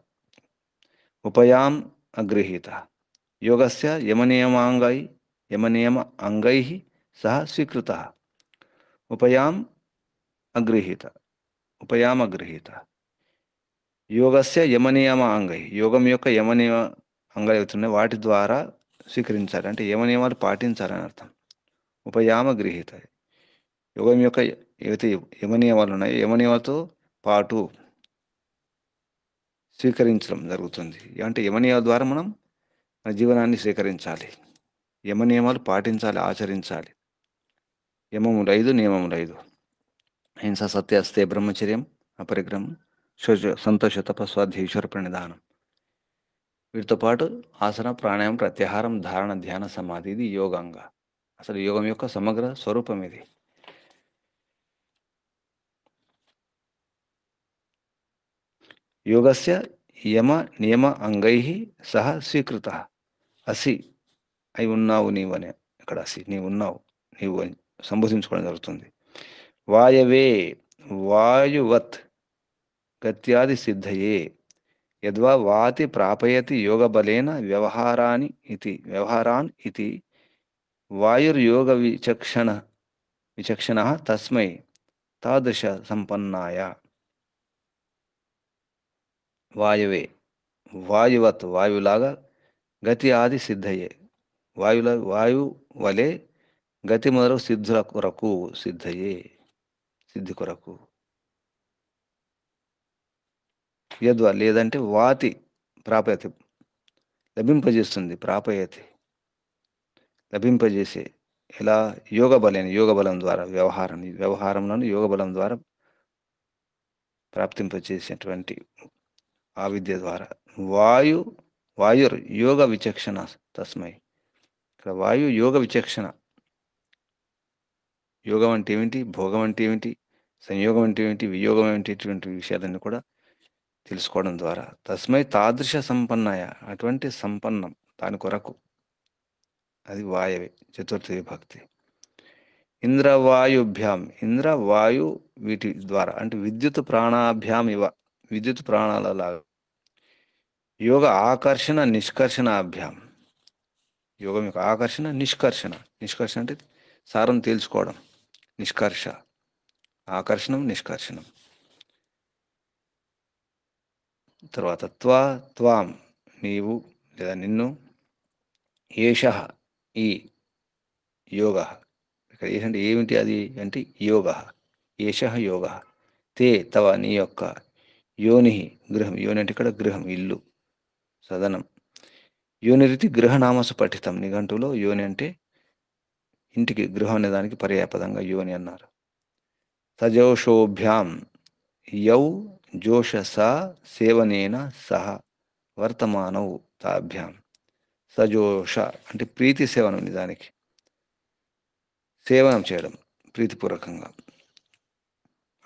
ఉపయాం అగృహీత యోగస్య యమనియమ అంగై సహ స్వీకృత. ఉపయాం అగృహీత యోగస్య యమనియమ అంగై యోగం యొక్క యమనియమ అంగాలు అవుతున్నాయి వాటి ద్వారా స్వీకరించాలి అంటే యమనియమాలు పాటించాలని అర్థం. ఉపయామ గృహీత యోగం యొక్క ఏవైతే యమనియమాలు ఉన్నాయో యమనియమాలతో పాటు స్వీకరించడం జరుగుతుంది. అంటే యమనియమాల ద్వారా మనం మన జీవనాన్ని స్వీకరించాలి, యమనియమాలు పాటించాలి, ఆచరించాలి. యమములు 5 నియమములు 5: హింస, సత్య, అస్తే, బ్రహ్మచర్యం, అపరిగ్రహం, సంతోష, తపస్వాధ్య, ఈశ్వర ప్రణిధానం. వీటితో పాటు ఆసన, ప్రాణాయామం, ప్రత్యాహారం, ధారణ, ధ్యాన, సమాధి. ఇది యోగంగా. అసలు యోగం యొక్క సమగ్ర స్వరూపం ఇది. యోగస్య యమ నియమ అంగై సహ స్వీకృత. అసి అయి ఉన్నావు నీవు అనే ఇక్కడ అసి నీవు ఉన్నావు, నీవు అని సంబోధించుకోవడం జరుగుతుంది. వాయవే వాయువత్ గత్యాది సిద్ధయే యద్వా వాతి ప్రాపయతి యోగబలేన వ్యవహారాన్ ఇతి వాయుర్యోగ విచక్షణ తస్మై తాదృశ సంపన్నాయ. వాయువే వాయువత్ వాయులాగా గతి ఆది సిద్ధయే వాయు వలె గతి మొదలగు సిద్ధుల కొరకు సిద్ధయే సిద్ధి కొరకు. యద్వా లేదంటే వాతి ప్రాపయతి లభింపజేస్తుంది, ప్రాపయతి లభింపజేసే. ఎలా? యోగ బలం ద్వారా వ్యవహారంలోని యోగ బలం ద్వారా ప్రాప్తింపజేసేటువంటి ఆ విద్య ద్వారా. వాయుర్ యోగ విచక్షణ తస్మై. ఇక్కడ వాయు యోగ విచక్షణ. యోగం అంటే ఏమిటి, భోగం అంటే ఏమిటి, సంయోగం అంటే ఏమిటి, వియోగం ఏమిటి, ఇటువంటి విషయాలన్నీ కూడా తెలుసుకోవడం ద్వారా తస్మై తాదృశ సంపన్నాయ అటువంటి సంపన్నం దాని కొరకు. అది వాయవే చతుర్థి విభక్తి. ఇంద్రవాయుభ్యాం ఇంద్రవాయు వీటి ద్వారా అంటే విద్యుత్ ప్రాణాభ్యాం ఇవ విద్యుత్ ప్రాణాలలాగా. యోగ ఆకర్షణ నిష్కర్షణాభ్యాం యోగం యొక్క ఆకర్షణ నిష్కర్షణ అంటే సారం తేల్చుకోవడం. నిష్కర్ష ఆకర్షణం నిష్కర్షణం. తర్వాత త్వాం నీవు లేదా నిన్ను, ఏషః ఈ యోగ. ఇక్కడ ఏంటంటే ఏమిటి అది అంటే యోగ. ఏషః యోగ తే తవ నీ యొక్క యోని గృహం. యోని అంటే ఇక్కడ గృహం, ఇల్లు, సదనం, యోనిరితి గృహనామసు పఠితం. నిఘంటువులో యోని అంటే ఇంటికి, గృహం అనే దానికి పర్యాయపదంగా యోని అన్నారు. సజోషోభ్యాం యౌ జోషస సేవనేన సహ వర్తమానౌ తాభ్యాం. సజోష అంటే ప్రీతి సేవనం, నిజానికి సేవనం చేయడం ప్రీతిపూర్వకంగా.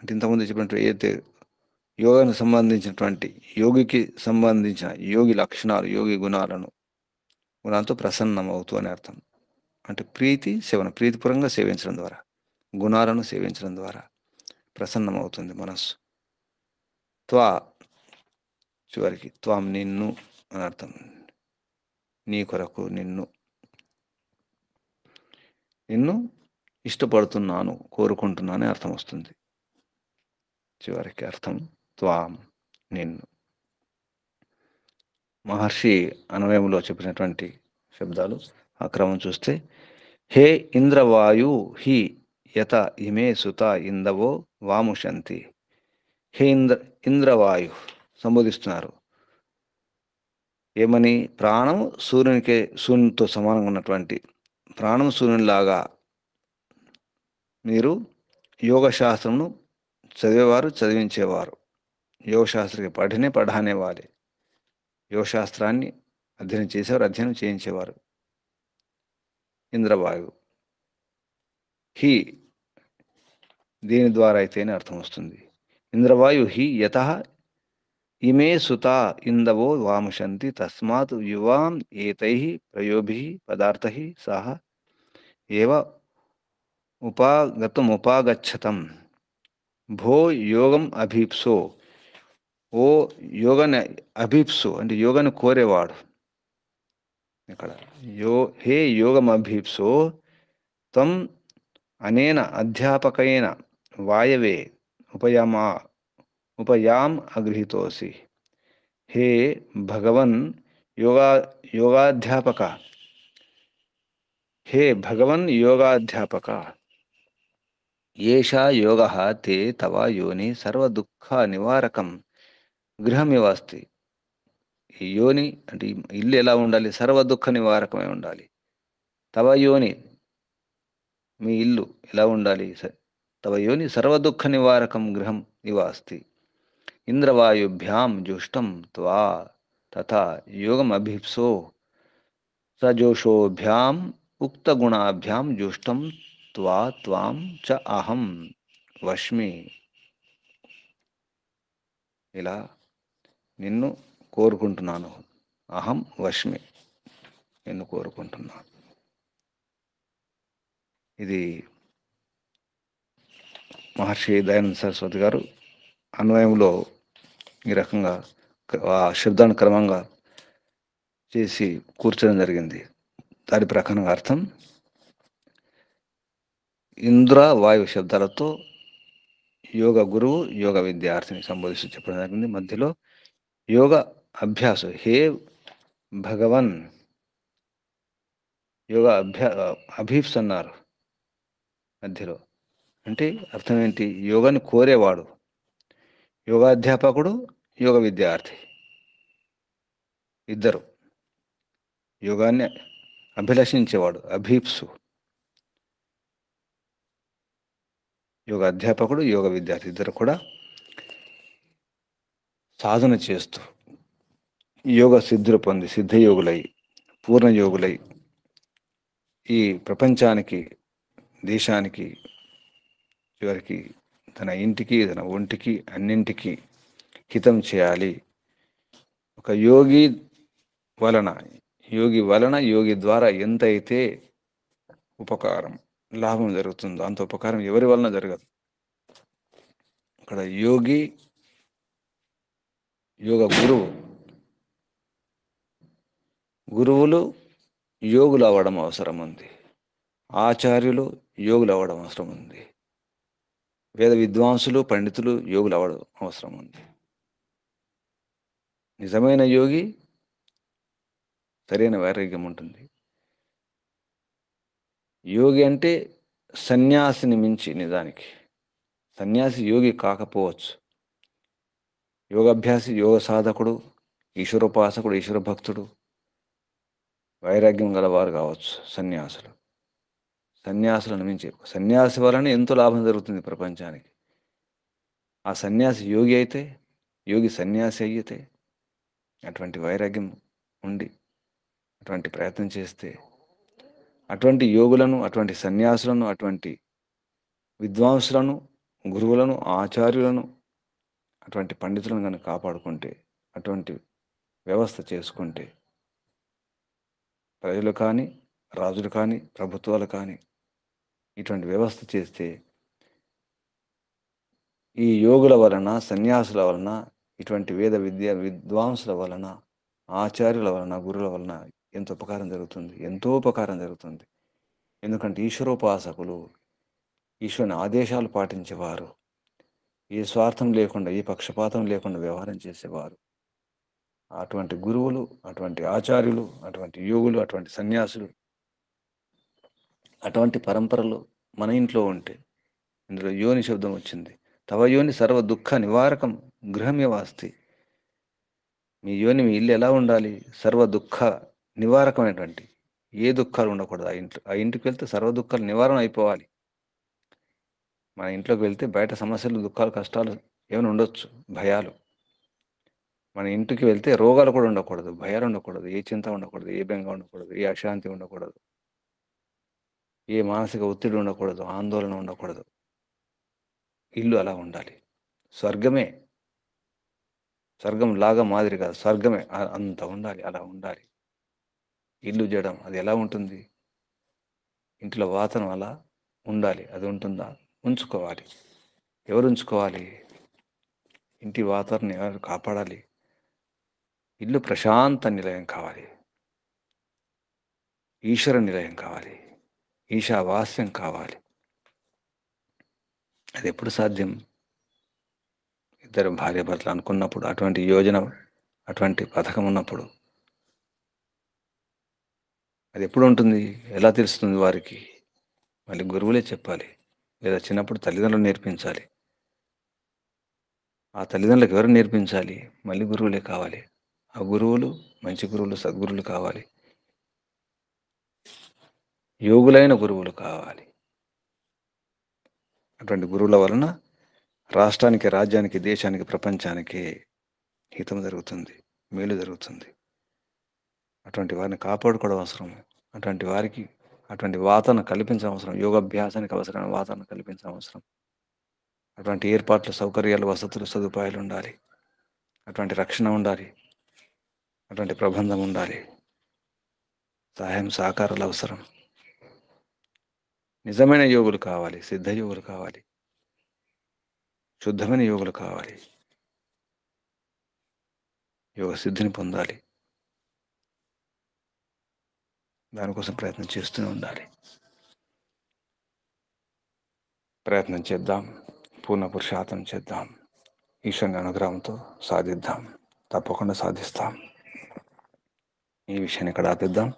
అంటే ఇంతకుముందు చెప్పినట్టు ఏదైతే యోగానికి సంబంధించినటువంటి, యోగికి సంబంధించిన యోగి లక్షణాలు, యోగి గుణాలతో ప్రసన్నమవుతూ అని అర్థం. అంటే ప్రీతి సేవన, ప్రీతిపూర్వకంగా సేవించడం ద్వారా, గుణాలను సేవించడం ద్వారా ప్రసన్నమవుతుంది మనస్సు. త్వా చివరికి త్వాం నిన్ను అని అర్థం. నీ కొరకు, నిన్ను ఇష్టపడుతున్నాను, కోరుకుంటున్నాను అని అర్థం వస్తుంది. చివరికి అర్థం త్వాం నిన్ను. మహర్షి అన్వయంలో చెప్పినటువంటి శబ్దాలు ఆ క్రమం చూస్తే, హే ఇంద్రవాయు హి యత ఇమే సుత ఇందవో వాముషంతి. హే ఇంద్రవాయు సంబోధిస్తున్నారు. ఏమని? ప్రాణం సూర్యునితో సమానంగా ఉన్నటువంటి, ప్రాణం సూర్యునిలాగా మీరు యోగశాస్త్రంను చదివేవారు, చదివించేవారు. యోగశాస్త్రకి పఢానే వారే. యోగశాస్త్రాన్ని అధ్యయనం చేసేవారు, అధ్యయనం చేయించేవారు ఇంద్రవాయువు. హి దీని ద్వారా అయితేనే అర్థం వస్తుంది. ఇంద్రవాయు హి యతః ఇమే సుతా ఇందవో వాముషంతి తస్మాత్ యువాం ఏతైః ప్రయోభిః పదార్థైః సహ ఏవ ఉపాగచ్చతం భో యోగం అభీప్సో. ఓ యోగాన్ని అభీప్సు అంటే యోగాన్ని కోరేవాడు. ఇక్కడ హే యోగం అభీప్సో త్వం అనేన అధ్యాపకైన వాయవే ఉపయాం అగృహీతోసి. హే భగవన్ యోగాధ్యాపక, హే భగవన్ యోగాధ్యాపక, ఏషా యోగః తే తవ యోని సర్వదుఃఖ నివారకం గృహమివ అస్తి. ఈ యోని అంటే ఇల్లు ఎలా ఉండాలి? సర్వ దుఃఖ నివారకమై ఉండాలి. తవ యోని మీ ఇల్లు ఎలా ఉండాలి? తవ యోని సర్వ దుఃఖ నివారకం గృహం ఇవ అస్తి. ఇంద్రవాయుభ్యాం జుష్టం త్వా తథా యోగం అభిప్సో సజోషోభ్యాం ఉక్తగుణాభ్యాం జుష్టం త్వా త్వాం చ అహం వష్మి. ఇలా నిన్ను కోరుకుంటున్నాను. అహం వష్మి, నిన్ను కోరుకుంటున్నాను. ఇది మహర్షి దయానంద సరస్వతి గారు అన్వయంలో ఈ రకంగా ఆ శబ్దాన్ని క్రమంగా చేసి కూర్చోడం జరిగింది. దాని ప్రకారంగా అర్థం ఇంద్ర వాయు శబ్దాలతో యోగ గురువు, యోగ విద్యార్థిని సంబోధిస్తూ చెప్పడం జరిగింది. మధ్యలో యోగ అభ్యాసు, హే భగవన్ యోగ అభీప్స్ అన్నారు మధ్యలో. అంటే అర్థం ఏంటి? యోగాన్ని కోరేవాడు, యోగాధ్యాపకుడు, యోగ విద్యార్థి ఇద్దరు. యోగాన్ని అభిలషించేవాడు అభీప్సు, యోగ అధ్యాపకుడు, యోగ విద్యార్థి ఇద్దరు కూడా సాధన చేస్తూ యోగ సిద్ధులు పొంది సిద్ధయోగులై, పూర్ణయోగులై ఈ ప్రపంచానికి, దేశానికి, చివరికి తన ఇంటికి, తన ఒంటికి, అన్నింటికి హితం చేయాలి. ఒక యోగి వలన యోగి ద్వారా ఎంతైతే ఉపకారం, లాభం జరుగుతుందో అంత ఉపకారం ఎవరి వలన జరగదు. ఇక్కడ యోగ గురువులు యోగులు అవ్వడం అవసరం ఉంది. ఆచార్యులు యోగులు అవ్వడం అవసరం ఉంది. వేద విద్వాంసులు, పండితులు యోగులు అవ్వడం అవసరం ఉంది. నిజమైన యోగి సరైన వైరాగ్యం ఉంటుంది. యోగి అంటే సన్యాసిని మించి, నిజానికి సన్యాసి యోగి కాకపోవచ్చు. యోగాభ్యాసి, యోగ సాధకుడు, ఈశ్వరోపాసకుడు, ఈశ్వర భక్తుడు వైరాగ్యం గలవారు కావచ్చు సన్యాసులు. సన్యాసులను మించి సన్యాసి వలన ఎంతో లాభం జరుగుతుంది ప్రపంచానికి. ఆ సన్యాసి యోగి అయితే, యోగి సన్యాసి అయితే, అటువంటి వైరాగ్యం ఉండి అటువంటి ప్రయత్నం చేస్తే, అటువంటి యోగులను, అటువంటి సన్యాసులను, అటువంటి విద్వాంసులను, గురువులను, ఆచార్యులను, అటువంటి పండితులను కనుక కాపాడుకుంటే, అటువంటి వ్యవస్థ చేసుకుంటే, ప్రజలు కానీ, రాజులు కానీ, ప్రభుత్వాలు కానీ ఇటువంటి వ్యవస్థ చేస్తే, ఈ యోగుల వలన, సన్యాసుల వలన, ఇటువంటి వేద విద్య విద్వాంసుల వలన, ఆచార్యుల వలన, గురువుల వలన ఎంతో ఉపకారం జరుగుతుంది, ఎంతో ఉపకారం జరుగుతుంది. ఎందుకంటే ఈశ్వరోపాసకులు, ఈశ్వరుని ఆదేశాలు పాటించేవారు, ఏ స్వార్థం లేకుండా, ఏ పక్షపాతం లేకుండా వ్యవహారం చేసేవారు, అటువంటి గురువులు, అటువంటి ఆచార్యులు, అటువంటి యోగులు, అటువంటి సన్యాసులు, అటువంటి పరంపరలు మన ఇంట్లో ఉంటే, ఇందులో యోని శబ్దం వచ్చింది. తవ యోని సర్వ దుఃఖ నివారకం గృహమేవాస్తి. మీ యోని, మీ ఇల్లు ఎలా ఉండాలి? సర్వ దుఃఖ నివారకమైనటువంటి, ఏ దుఃఖాలు ఉండకూడదు ఆ ఇంట్లో. ఆ ఇంటికి వెళ్తే సర్వ దుఃఖాలు నివారణ అయిపోవాలి. మన ఇంట్లోకి వెళ్తే బయట సమస్యలు, దుఃఖాలు, కష్టాలు ఏమైనా ఉండొచ్చు, భయాలు. మన ఇంటికి వెళ్తే రోగాలు కూడా ఉండకూడదు, భయాలు ఉండకూడదు, ఏ చింత ఉండకూడదు, ఏ బెంగ ఉండకూడదు, ఏ అశాంతి ఉండకూడదు, ఏ మానసిక ఒత్తిడి ఉండకూడదు, ఆందోళన ఉండకూడదు. ఇల్లు అలా ఉండాలి. స్వర్గమే, స్వర్గం లాగా మాదిరి కాదు, స్వర్గమే అంత ఉండాలి, అలా ఉండాలి. ఇల్లు జడం అది ఎలా ఉంటుంది? ఇంట్లో వాతావరణం అలా ఉండాలి. అది ఉంటుందా? ఉంచుకోవాలి. ఎవరు ఉంచుకోవాలి? ఇంటి వాతావరణం ఎవరు కాపాడాలి? ఇల్లు ప్రశాంత నిలయం కావాలి, ఈశ్వర నిలయం కావాలి, ఈశావాస్యం కావాలి. అది ఎప్పుడు సాధ్యం? ఇద్దరు భార్యాభర్తలు అనుకున్నప్పుడు, అటువంటి యోజన, అటువంటి పథకం ఉన్నప్పుడు. అది ఎప్పుడు ఉంటుంది? ఎలా తెలుస్తుంది వారికి? మళ్ళీ గురువులే చెప్పాలి, లేదా చిన్నప్పుడు తల్లిదండ్రులు నేర్పించాలి. ఆ తల్లిదండ్రులకు ఎవరు నేర్పించాలి? మళ్ళీ గురువులే కావాలి. ఆ గురువులు మంచి గురువులు, సద్గురువులు కావాలి, యోగులైన గురువులు కావాలి. అటువంటి గురువుల వలన రాష్ట్రానికి, రాజ్యానికి, దేశానికి, ప్రపంచానికి హితం జరుగుతుంది, మేలు జరుగుతుంది. అటువంటి వారిని కాపాడుకోవడం అవసరం. అటువంటి వారికి అటువంటి వాతావరణం కల్పించడం అవసరం. యోగాభ్యాసానికి అవసరమైన వాతావరణం కల్పించడం అవసరం. అటువంటి ఏర్పాట్లు, సౌకర్యాలు, వసతులు, సదుపాయాలు ఉండాలి. అటువంటి రక్షణ ఉండాలి, అటువంటి ప్రబంధం ఉండాలి, సహాయం సహకారాలు అవసరం. నిజమైన యోగులు కావాలి, సిద్ధ యోగులు కావాలి, శుద్ధమైన యోగులు కావాలి, యోగ సిద్ధిని పొందాలి. దానికోసం ప్రయత్నం చేస్తూనే ఉండాలి. ప్రయత్నం చేద్దాం, పూర్ణ పురుషార్థం చేద్దాం, ఈశ్వరుని అనుగ్రహంతో సాధిద్దాం, తప్పకుండా సాధిస్తాం. ఈ విషయాన్ని ఇక్కడ ఆపిద్దాం.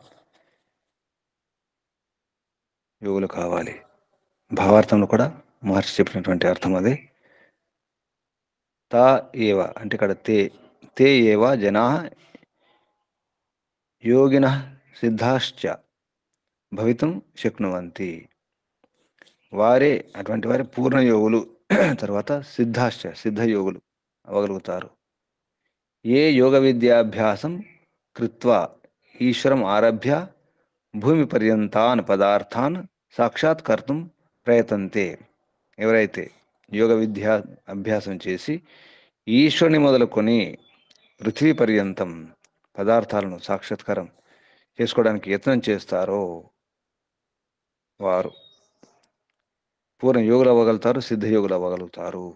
యోగులు కావాలి. భావార్థంలో కూడా మహర్షి చెప్పినటువంటి అర్థం అదే. తా ఏవ అంటే ఇక్కడ తే ఏవ జనా యోగిన సిద్ధాశ్చ భవితుం శక్నువంతి. వారే, అటువంటి వారే పూర్ణ యోగులు, తర్వాత సిద్ధాశ్చ సిద్ధయోగులు అవ్వగలుగుతారు. ఏ యోగ విద్యాభ్యాసం కృత్వా ఈశ్వరం ఆరభ్య భూమి పర్యంతాన్ పదార్థాన్ సాక్షాత్కర్తుం ప్రయతంతే. ఎవరైతే యోగ విద్యా అభ్యాసం చేసి ఈశ్వరుని మొదలుకొని పృథ్వీ పర్యంతం పదార్థాలను సాక్షాత్కారం చేసుకోవడానికి యత్నం చేస్తారో వారు పూర్ణ యోగులు అవ్వగలుగుతారు, సిద్ధయోగులు అవ్వగలుగుతారు.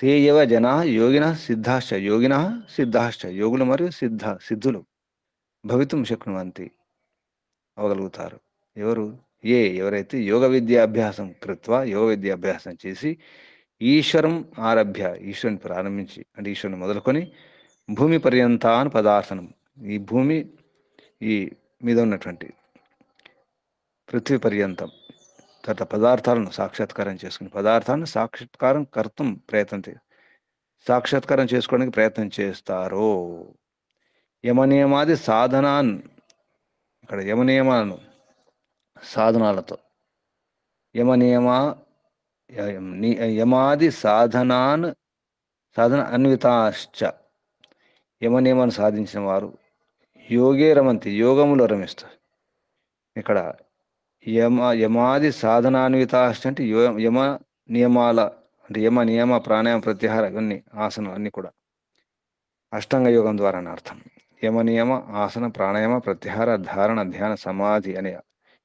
తే ఏవ జనా యోగిన సిద్ధాశ్చ, యోగిన సిద్ధాశ్చ, యోగులు మరియు సిద్ధులు భవితుం శక్నువంతి అవ్వగలుగుతారు. ఎవరు? ఎవరైతే యోగ విద్యాభ్యాసం కృత్వా, యోగ విద్యాభ్యాసం చేసి ఈశ్వరం ఆరభ్య, ఈశ్వరుని ప్రారంభించి, అంటే ఈశ్వరుని మొదలుకొని భూమి పర్యంతాన్ పదార్థనం, ఈ భూమి, ఈ మీద ఉన్నటువంటి పృథ్వీ పర్యంతం తర్వాత పదార్థాలను సాక్షాత్కారం చేసుకుని, పదార్థాలను సాక్షాత్కారం కర్తం ప్రయత్నం, సాక్షాత్కారం చేసుకోవడానికి ప్రయత్నం చేస్తారో. యమనియమాది సాధనాన్ ఇక్కడ యమనియమాలను సాధనాలతో యమనియమ యమాది సాధన అన్వితాశ్చ యమనియమాన్ని సాధించిన వారు యోగే రమంతి యోగములో రమిస్తారు. ఇక్కడ యమాది సాధనాన్వితాశ్చ అంటే యమ నియమాల అంటే యమ నియమ ప్రాణాయామ ప్రత్యాహార ఇవన్నీ ఆసనాలు అన్నీ కూడా అష్టాంగ యోగం ద్వారా అని అర్థం. యమ నియమ ఆసన ప్రాణాయామ ప్రత్యాహార ధారణ ధ్యాన సమాధి అనే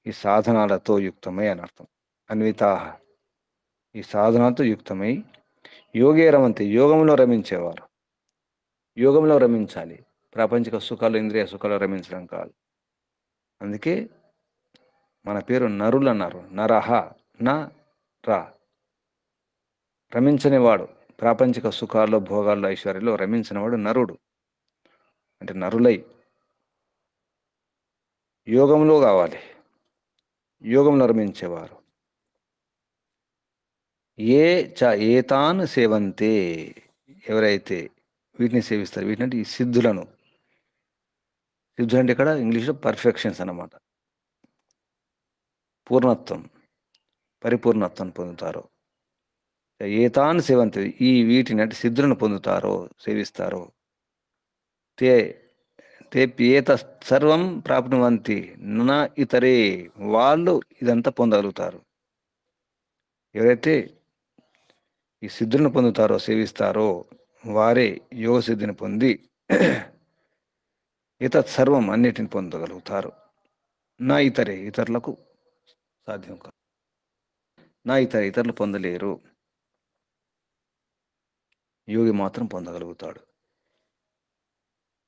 ఈ సాధనాలతో యుక్తమై అని అర్థం. అన్వితాహ ఈ సాధనాలతో యుక్తమై యోగే రమంతి యోగంలో రమించేవారు. యోగంలో రమించాలి, ప్రాపంచిక సుఖాలు ఇంద్రియ సుఖాలు రమించడం కాదు. అందుకే మన పేరు నరులు అన్నారు. నరహ న రా రమించనివాడు, ప్రాపంచిక సుఖాల్లో భోగాల్లో ఐశ్వర్యంలో రమించినవాడు నరుడు. అంటే నరులై యోగంలో కావాలి, యోగంలో రమించేవారు. ఏతాన్ సేవంతే ఎవరైతే వీటిని సేవిస్తారు, వీటిని ఈ సిద్ధులను, సిద్ధులు అంటే ఇక్కడ ఇంగ్లీష్లో పర్ఫెక్షన్స్ అన్నమాట, పూర్ణత్వం పరిపూర్ణత్వం పొందుతారో. ఏతాన్ సేవంతే ఈ వీటిని అంటే సిద్ధులను పొందుతారో సేవిస్తారో తే ఏత సర్వం ప్రాప్నువంతి నా ఇతరే వాళ్ళు ఇదంతా పొందగలుగుతారు. ఎవరైతే ఈ సిద్ధులను పొందుతారో సేవిస్తారో వారే యోగ సిద్ధిని పొంది ఇతత్ సర్వం అన్నిటిని పొందగలుగుతారు. నా ఇతరే ఇతరులకు సాధ్యం కాదు. నా ఇతరులు పొందలేరు, యోగి మాత్రం పొందగలుగుతాడు.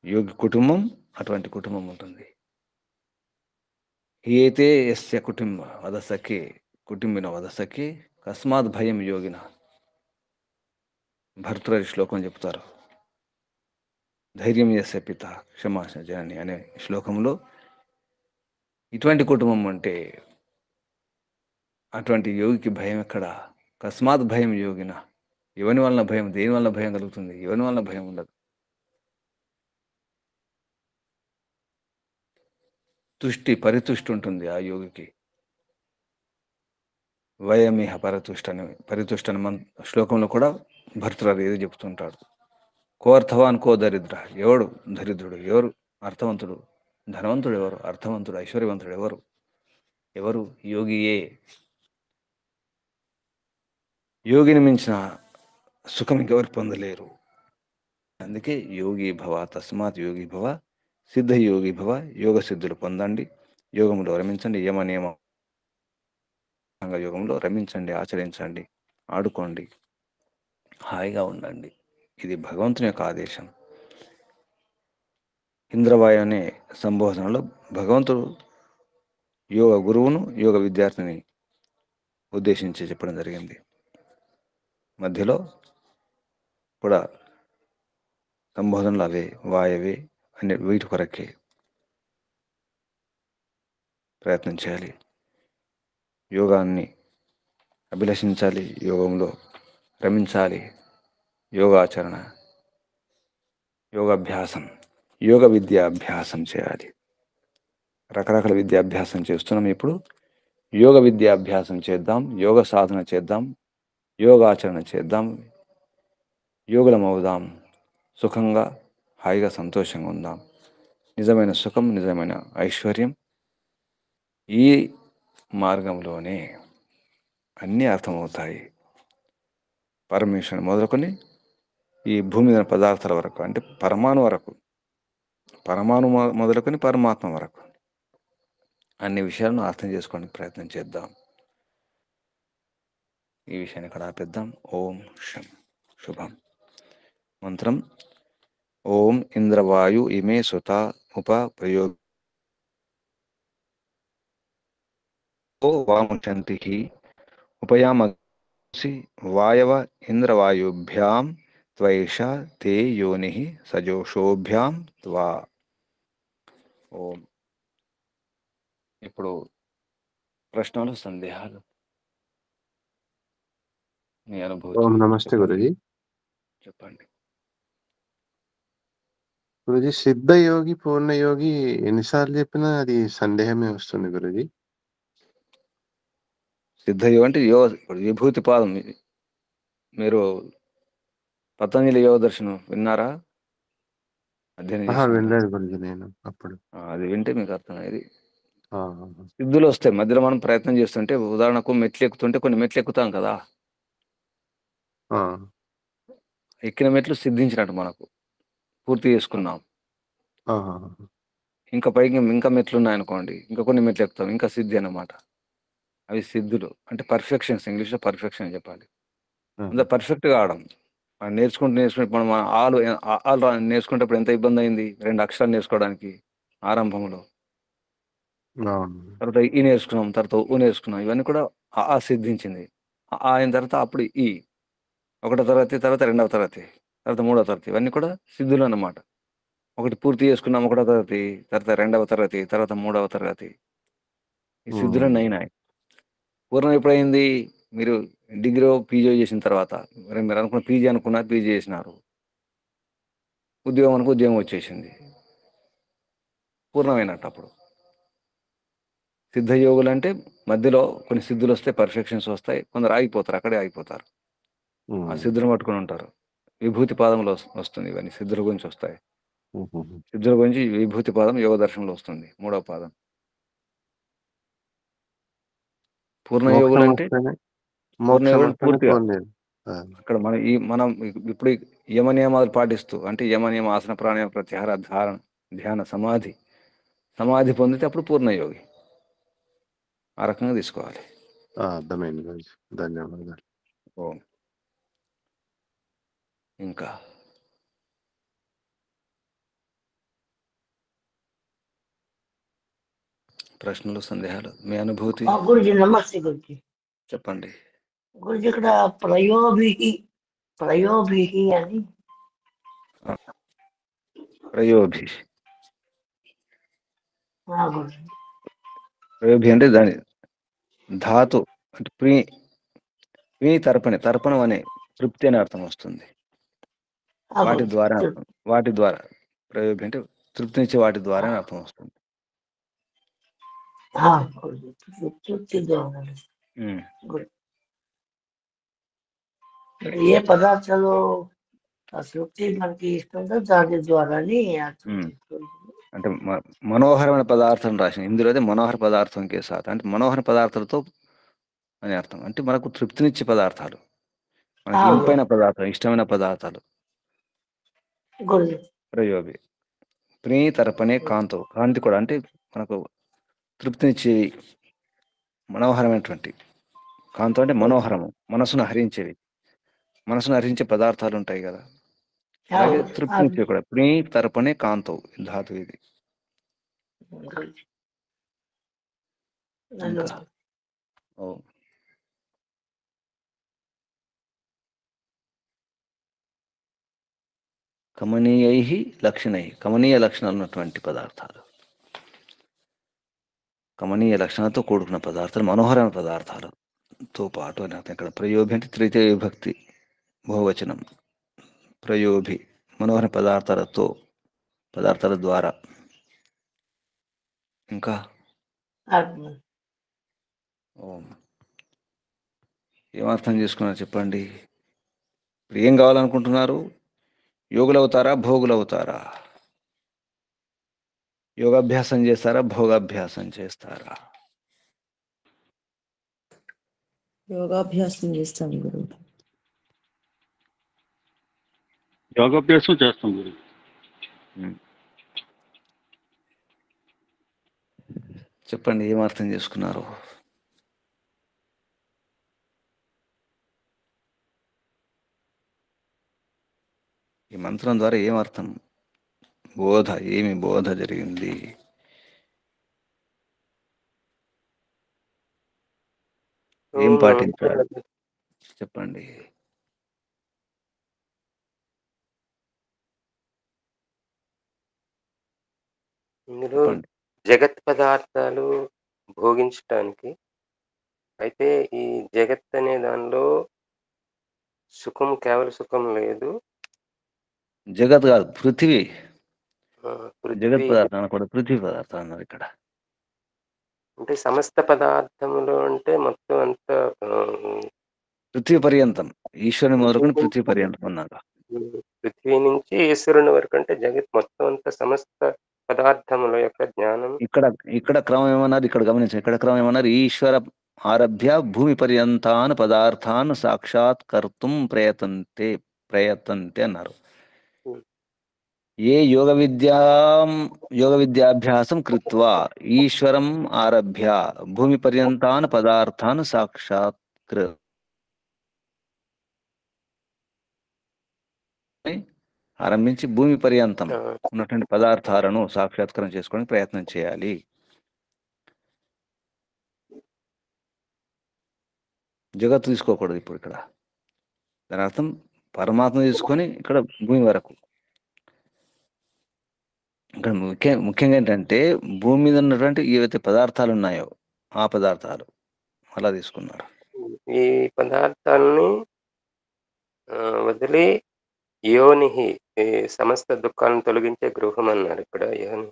యోగి కుటుంబం అటువంటి కుటుంబం ఉంటుంది. ఏతే యస్య కుటుంబ వదసకే కుటుంబిన వదసకే కస్మాత్ భయం యోగిన భర్తృహరి శ్లోకం చెప్తారు. ధైర్యం యస్య పిత క్షమాశ జనని అనే శ్లోకంలో ఇటువంటి కుటుంబం అంటే అటువంటి యోగికి భయం ఎక్కడ? కస్మాత్ భయం యోగిన ఎవని వలన భయం, దేని వలన భయం కలుగుతుంది? ఎవని వలన భయం ఉండదు. పరితుష్టి ఉంటుంది ఆ యోగికి. వయమిహ పరితుష్ట అని శ్లోకంలో కూడా భర్తృహరి ఏది చెప్తుంటాడు. కో అర్థవాన్ కో దరిద్ర, ఎవడు దరిద్రుడు, ఎవరు అర్థవంతుడు, ధనవంతుడు ఎవరు, అర్థవంతుడు ఐశ్వర్యవంతుడు ఎవరు? ఎవరు? యోగియే. యోగిని మించిన సుఖం ఇంకెవరు పొందలేరు. అందుకే యోగి భవ, తస్మాత్ యోగి భవ, సిద్ధ యోగి భవ, యోగ సిద్ధులు పొందండి, యోగంలో రమించండి, యమ నియమ యోగంలో రమించండి, ఆచరించండి, ఆడుకోండి, హాయిగా ఉండండి. ఇది భగవంతుని యొక్క ఆదేశం. ఇంద్రవాయు అనే సంబోధనలో భగవంతుడు యోగ గురువును యోగ విద్యార్థిని ఉద్దేశించి చెప్పడం జరిగింది. మధ్యలో కూడా సంబోధనలు అవే, వాయవే అనే వీటి కొరకే ప్రయత్నం చేయాలి. యోగాన్ని అభిలషించాలి, యోగంలో రమించాలి, యోగాచరణ, యోగాభ్యాసం, యోగ విద్యాభ్యాసం చేయాలి. రకరకాల విద్యాభ్యాసం చేస్తున్నాం. ఇప్పుడు యోగ విద్యాభ్యాసం చేద్దాం, యోగ సాధన చేద్దాం, యోగాచరణ చేద్దాం, యోగులం అవుదాం, సుఖంగా హాయిగా సంతోషంగా ఉందాం. నిజమైన సుఖం, నిజమైన ఐశ్వర్యం ఈ మార్గంలోనే అన్నీ అర్థమవుతాయి. పరమేశ్వరుని మొదలుకొని ఈ భూమి మీద పదార్థాల వరకు, అంటే పరమాణు వరకు, పరమాణు మొదలుకొని పరమాత్మ వరకు అన్ని విషయాలను అర్థం చేసుకోవడానికి ప్రయత్నం చేద్దాం. ఈ విషయాన్ని ఇక్కడ ఆపేద్దాం. ఓం శం శుభం. మంత్రం: ఓం ఇంద్రవాయు ఇమే సుత ఉపప్రయోగో వాముచంతి ఉపయామసి వాయవ ఇంద్రవాయుభ్యాం త్వైష తే యోని సజోషోభ్యాం త్వా. ఓం. ఇప్పుడు ప్రశ్నలు, సందేహాలు, మీ అనుభూతి ఓం నమస్తే గురుజీ. చెప్పండి. గురూజీ సిద్ధ యోగి, పూర్ణ యోగి ఎన్నిసార్లు చెప్పినా అది సందేహమే వస్తుంది గురూజీ. సిద్ధయోగం అంటే ఇప్పుడు విభూతి పాదం. మీరు పతంజలి యోగ దర్శనం విన్నారా? అధ్యయనం చేసి ఉంటారు. వినలేదు గురూజీ నేను అప్పుడు. అది వింటే మీకు అర్థమయ్యేది. ఆహా! సిద్ధులు వస్తాయి మధ్యలో మనం ప్రయత్నం చేస్తుంటే. ఉదాహరణకు మెట్లు ఎక్కుతుంటే కొన్ని మెట్లు ఎక్కుతాం కదా, ఆ! ఎక్కిన మెట్లు సిద్ధించినట్టు మనకు పూర్తి చేసుకున్నాం. ఆహాహా! ఇంకా పైకి ఇంకా మెట్లు ఉన్నాయనుకోండి, ఇంకా కొన్ని మెట్లు ఎక్కుతాం, ఇంకా సిద్ధి అన్నమాట. అవి సిద్ధులు అంటే పర్ఫెక్షన్స్. ఇంగ్లీష్లో పర్ఫెక్షన్ అని చెప్పాలి. అంత ఆహా! పర్ఫెక్ట్ కావడం. మనం నేర్చుకుంటే మనం ఆలు నేర్చుకునేటప్పుడు ఎంత ఇబ్బంది అయింది 2 అక్షరాలు నేర్చుకోవడానికి ఆరంభంలో. అవును. తర్వాత ఈ నేర్చుకున్నాం, తర్వాత ఊ నేర్చుకున్నాం. ఇవన్నీ కూడా ఆ సిద్ధించింది. అయిన తర్వాత అప్పుడు ఈ ఒకటో తరగతి, తర్వాత 2వ తరగతి, తర్వాత 3వ తరగతి, ఇవన్నీ కూడా సిద్ధులు అన్నమాట. ఒకటి పూర్తి చేసుకున్నాం ఒకటో తరగతి, తర్వాత 2వ తరగతి, తర్వాత 3వ తరగతి. ఈ సిద్ధులన్నీ అయినాయి. పూర్వం ఎప్పుడైంది? మీరు డిగ్రీ పీజీ చేసిన తర్వాత. మీరు అనుకున్న పీజీ అనుకున్నారు, పీజీ చేసినారు. ఉద్యోగం అనుకో ఉద్యోగం వచ్చేసింది. పూర్ణమైనట్టు అప్పుడు. సిద్ధయోగులు అంటే మధ్యలో కొన్ని సిద్ధులు వస్తాయి, పర్ఫెక్షన్స్ వస్తాయి. కొందరు ఆగిపోతారు, అక్కడే ఆగిపోతారు. ఆ సిద్ధులు పట్టుకొని ఉంటారు. విభూతి పాదంలో వస్తుంది. ఇవన్నీ సిద్ధుల గురించి వస్తాయి. సిద్ధుల గురించి విభూతి పాదం యోగ దర్శనంలో వస్తుంది, 3వ పాదం. పూర్ణయోగులు మోక్షం అంటే వస్తేనే పూర్ణయోగులు అంటే పూర్తిగా పొందేది. అక్కడ మనం ఇప్పుడు యమ నియమాలు పాటిస్తూ, అంటే యమ నియమ ఆసన ప్రాణాయామ ప్రత్యాహార ధారణ ధ్యాన సమాధి పొందితే అప్పుడు పూర్ణయోగి. ఆ రకంగా తీసుకోవాలి. అర్థమైంది గురూజీ. ధన్యవాదాలు. ఓం. ఇంకా ప్రశ్నలు, సందేహాలు, మీ అనుభూతి గురుజీ నమస్తే గురుజీ. చెప్పండి. గురుజీ ఇక్కడ ప్రయోభిహి అని ప్రయోభి. గురుజీ. ప్రయోభి అంటే దాని ధాతు అంటే ప్రీ తర్పణం అనే తృప్తి అనే అర్థం వస్తుంది. వాటి ద్వారా ప్రయోభి అంటే తృప్తినిచ్చే వాటి ద్వారా అర్థం వస్తుంది. ఏ పదార్థాలు తృప్తి మనకి ఇస్తుందో దాని ద్వారా అంటే మనోహరమైన పదార్థం రాసిన ఇందులో అయితే మనోహర పదార్థం కేసాత్ అంటే మనోహర పదార్థాలతో అని అర్థం. అంటే మనకు తృప్తినిచ్చే పదార్థాలు, మనకి ఇంపైన పదార్థాలు, ఇష్టమైన పదార్థాలు. ప్రయోగి తర్పణే కాంతి కూడా అంటే మనకు తృప్తినిచ్చేవి, మనోహరమైనటువంటి. కాంతం అంటే మనోహరము, మనసును హరించే పదార్థాలు ఉంటాయి కదా, అలాగే తృప్తినిచ్చే కూడా. తర్పణే కాంతో ధాతు ఇది. ఇంకా కమనీయై లక్షణై, కమనీయ లక్షణాలు ఉన్నటువంటి పదార్థాలు, కమనీయ లక్షణాలతో కూడుకున్న పదార్థాలు, మనోహరమైన పదార్థాలతో పాటు అని అర్థం. ఇక్కడ ప్రయోభి అంటే తృతీయ విభక్తి బహువచనం. ప్రయోభి మనోహర పదార్థాల ద్వారా. ఇంకా ఏమర్థం చేసుకున్నారు చెప్పండి. ఇప్పుడు ఏం కావాలనుకుంటున్నారు? యోగులవుతారా, భోగులవుతారా? యోగాభ్యాసం చేస్తారా, భోగాభ్యాసం చేస్తారా? యోగాభ్యాసం చేస్తాను గురువు. యోగాభ్యాసం చేస్తాం గురు. చెప్పండి ఏం అర్థం చేసుకున్నారు? ఈ మంత్రం ద్వారా ఏం అర్థం, ఏమి బోధ జరిగింది? ఏం పాటించాలి చెప్పండి. ఇందులో జగత్ పదార్థాలు భోగించటానికి, అయితే ఈ జగత్ అనే దానిలో సుఖం, కేవల సుఖం లేదు. జగత్ కాదు, పృథివీ. జగత్ పృథ్వీ పదార్థం అనకూడదు, పృథ్వీ పదార్థం అన్నారు ఇక్కడ. అంటే సమస్త పదార్థములు అంటే మొత్తం అంతా పృథ్వీ పర్యంతం, ఈశ్వరుని మొదలుకొని పృథ్వీ పర్యంతం అన్నారు. పృథ్వీ నుంచి ఈశ్వరుని వరకు అంటే జగత్ మొత్తం అంతా సమస్త పదార్థముల యొక్క జ్ఞానం. ఇక్కడ ఇక్కడ క్రమం ఏమన్నారు, ఇక్కడ గమనించండి, ఇక్కడ క్రమం ఏమన్నారు, ఈశ్వర ఆరభ్య భూమి పర్యంతాన్ పదార్థాన్ సాక్షాత్కర్తుం ప్రయతంతే అన్నారు. ఏ యోగ విద్యాభ్యాసం కృత్వా ఈశ్వరం ఆరభ్య భూమి పర్యంతాన్ పదార్థాన్ సాక్షాత్కృ ఆరంభించి భూమి పర్యంతం ఉన్నటువంటి పదార్థాలను సాక్షాత్కారం చేసుకోవడానికి ప్రయత్నం చేయాలి. జగత్తు తీసుకోకూడదు ఇప్పుడు ఇక్కడ. దాని అర్థం పరమాత్మ తీసుకొని ఇక్కడ భూమి వరకు. ఇక్కడ ముఖ్యంగా ఏంటంటే భూమి మీద ఉన్నటువంటి ఏవైతే పదార్థాలు ఉన్నాయో ఆ పదార్థాలు అలా తీసుకున్నారు. ఈ పదార్థాలని వదిలి యోనిహి ఈ సమస్త దుఃఖాలను తొలగించే గృహం అన్నారు ఇక్కడ. యోని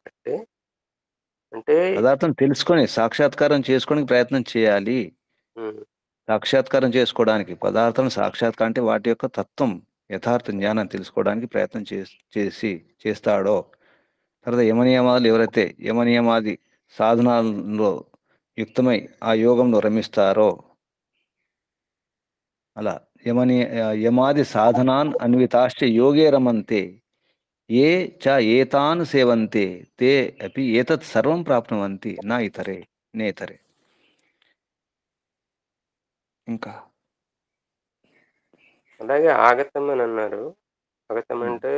అంటే పదార్థం తెలుసుకొని సాక్షాత్కారం చేసుకోవడానికి ప్రయత్నం చేయాలి. సాక్షాత్కారం చేసుకోవడానికి పదార్థం సాక్షాత్కారం అంటే వాటి యొక్క తత్వం యథార్థ జ్ఞానం తెలుసుకోవడానికి ప్రయత్నం చేస్తాడో, తర్వాత యమనియమాలు ఎవరైతే యమనియమాది సాధనాల్లో యుక్తమై ఆ యోగంలో రమిస్తారో, అలా యమాది సాధనాన్ అన్వితాశ్చ యోగే రమంతే ఏ చ ఏతాన్ సేవంతే తే అపి ఏతత్ సర్వం ప్రాప్నువంతి నా ఇతరే నేతరే. ఇంకా అలాగే ఆగతం అని అన్నారు. ఆగతం అంటే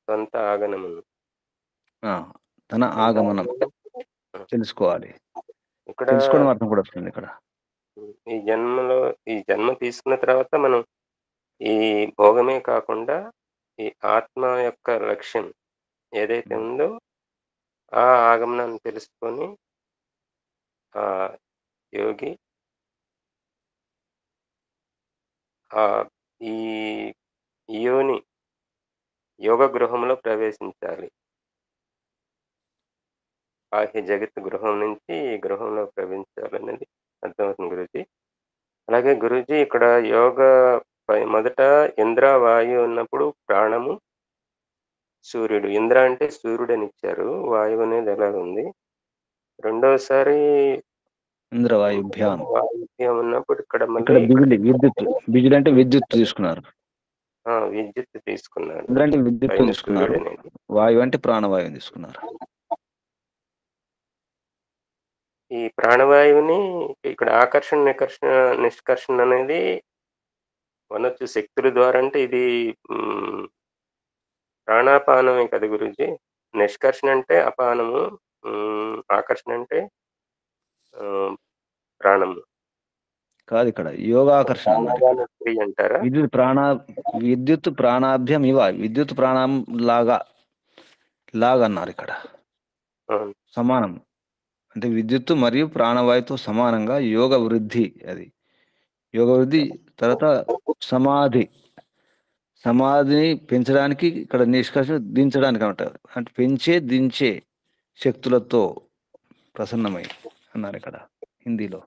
సొంత ఆగమనం, తన ఆగమనం తెలుసుకోవాలి. ఇక్కడ తెలుసుకోవడం అర్థం కూడా వస్తుంది ఇక్కడ. ఈ జన్మ తీసుకున్న తర్వాత మనం ఈ భోగమే కాకుండా ఈ ఆత్మ యొక్క లక్ష్యం ఏదైతే ఉందో ఆ ఆగమనాన్ని తెలుసుకొని ఆ యోగి ఈ యోని యోగ గృహంలో ప్రవేశించాలి. బాహ్య జగత్ గృహం నుంచి ఈ గృహంలో ప్రవేశించాలనేది అర్థమవుతుంది గురూజీ. అలాగే గురూజీ ఇక్కడ యోగ మొదట ఇంద్ర వాయువు ఉన్నప్పుడు ప్రాణము సూర్యుడు. ఇంద్ర అంటే సూర్యుడు అని ఇచ్చారు, వాయువు అనేది ఎలాగ ఉంది. రెండోసారి ఇంద్రవాయుభ్యాం ఉన్నప్పుడు ఇక్కడ బిజులి అంటే విద్యుత్ తీసుకున్నారు. విద్యుత్ తీసుకున్నారు. ఇంద్ర అంటే విద్యుత్ తీసుకున్నారు, వాయువు అంటే ప్రాణవాయువు తీసుకున్నారు. ఈ ప్రాణవాయువుని ఇక్కడ ఆకర్షణ నిష్కర్షణ అనేది అనొచ్చు శక్తుల ద్వారా. అంటే ఇది ప్రాణాపానమే కదా గురూజీ. నిష్కర్షణ అంటే అపానము, ఆకర్షణ అంటే ప్రాణము కాదు. ఇక్కడ యోగాకర్షణ అంటారా? విద్యుత్ ప్రాణాభ్యం ఇవ విద్యుత్ ప్రాణం లాగా అన్నారు ఇక్కడ. సమానం అంటే విద్యుత్తు మరియు ప్రాణవాయువుతో సమానంగా యోగ వృద్ధి. అది యోగ వృద్ధి. తర్వాత సమాధిని పెంచడానికి ఇక్కడ నిష్కర్షణ దించడానికి అంటారు. అంటే పెంచే దించే శక్తులతో ప్రసన్నమై అన్నారు ఇక్కడ హిందీలో.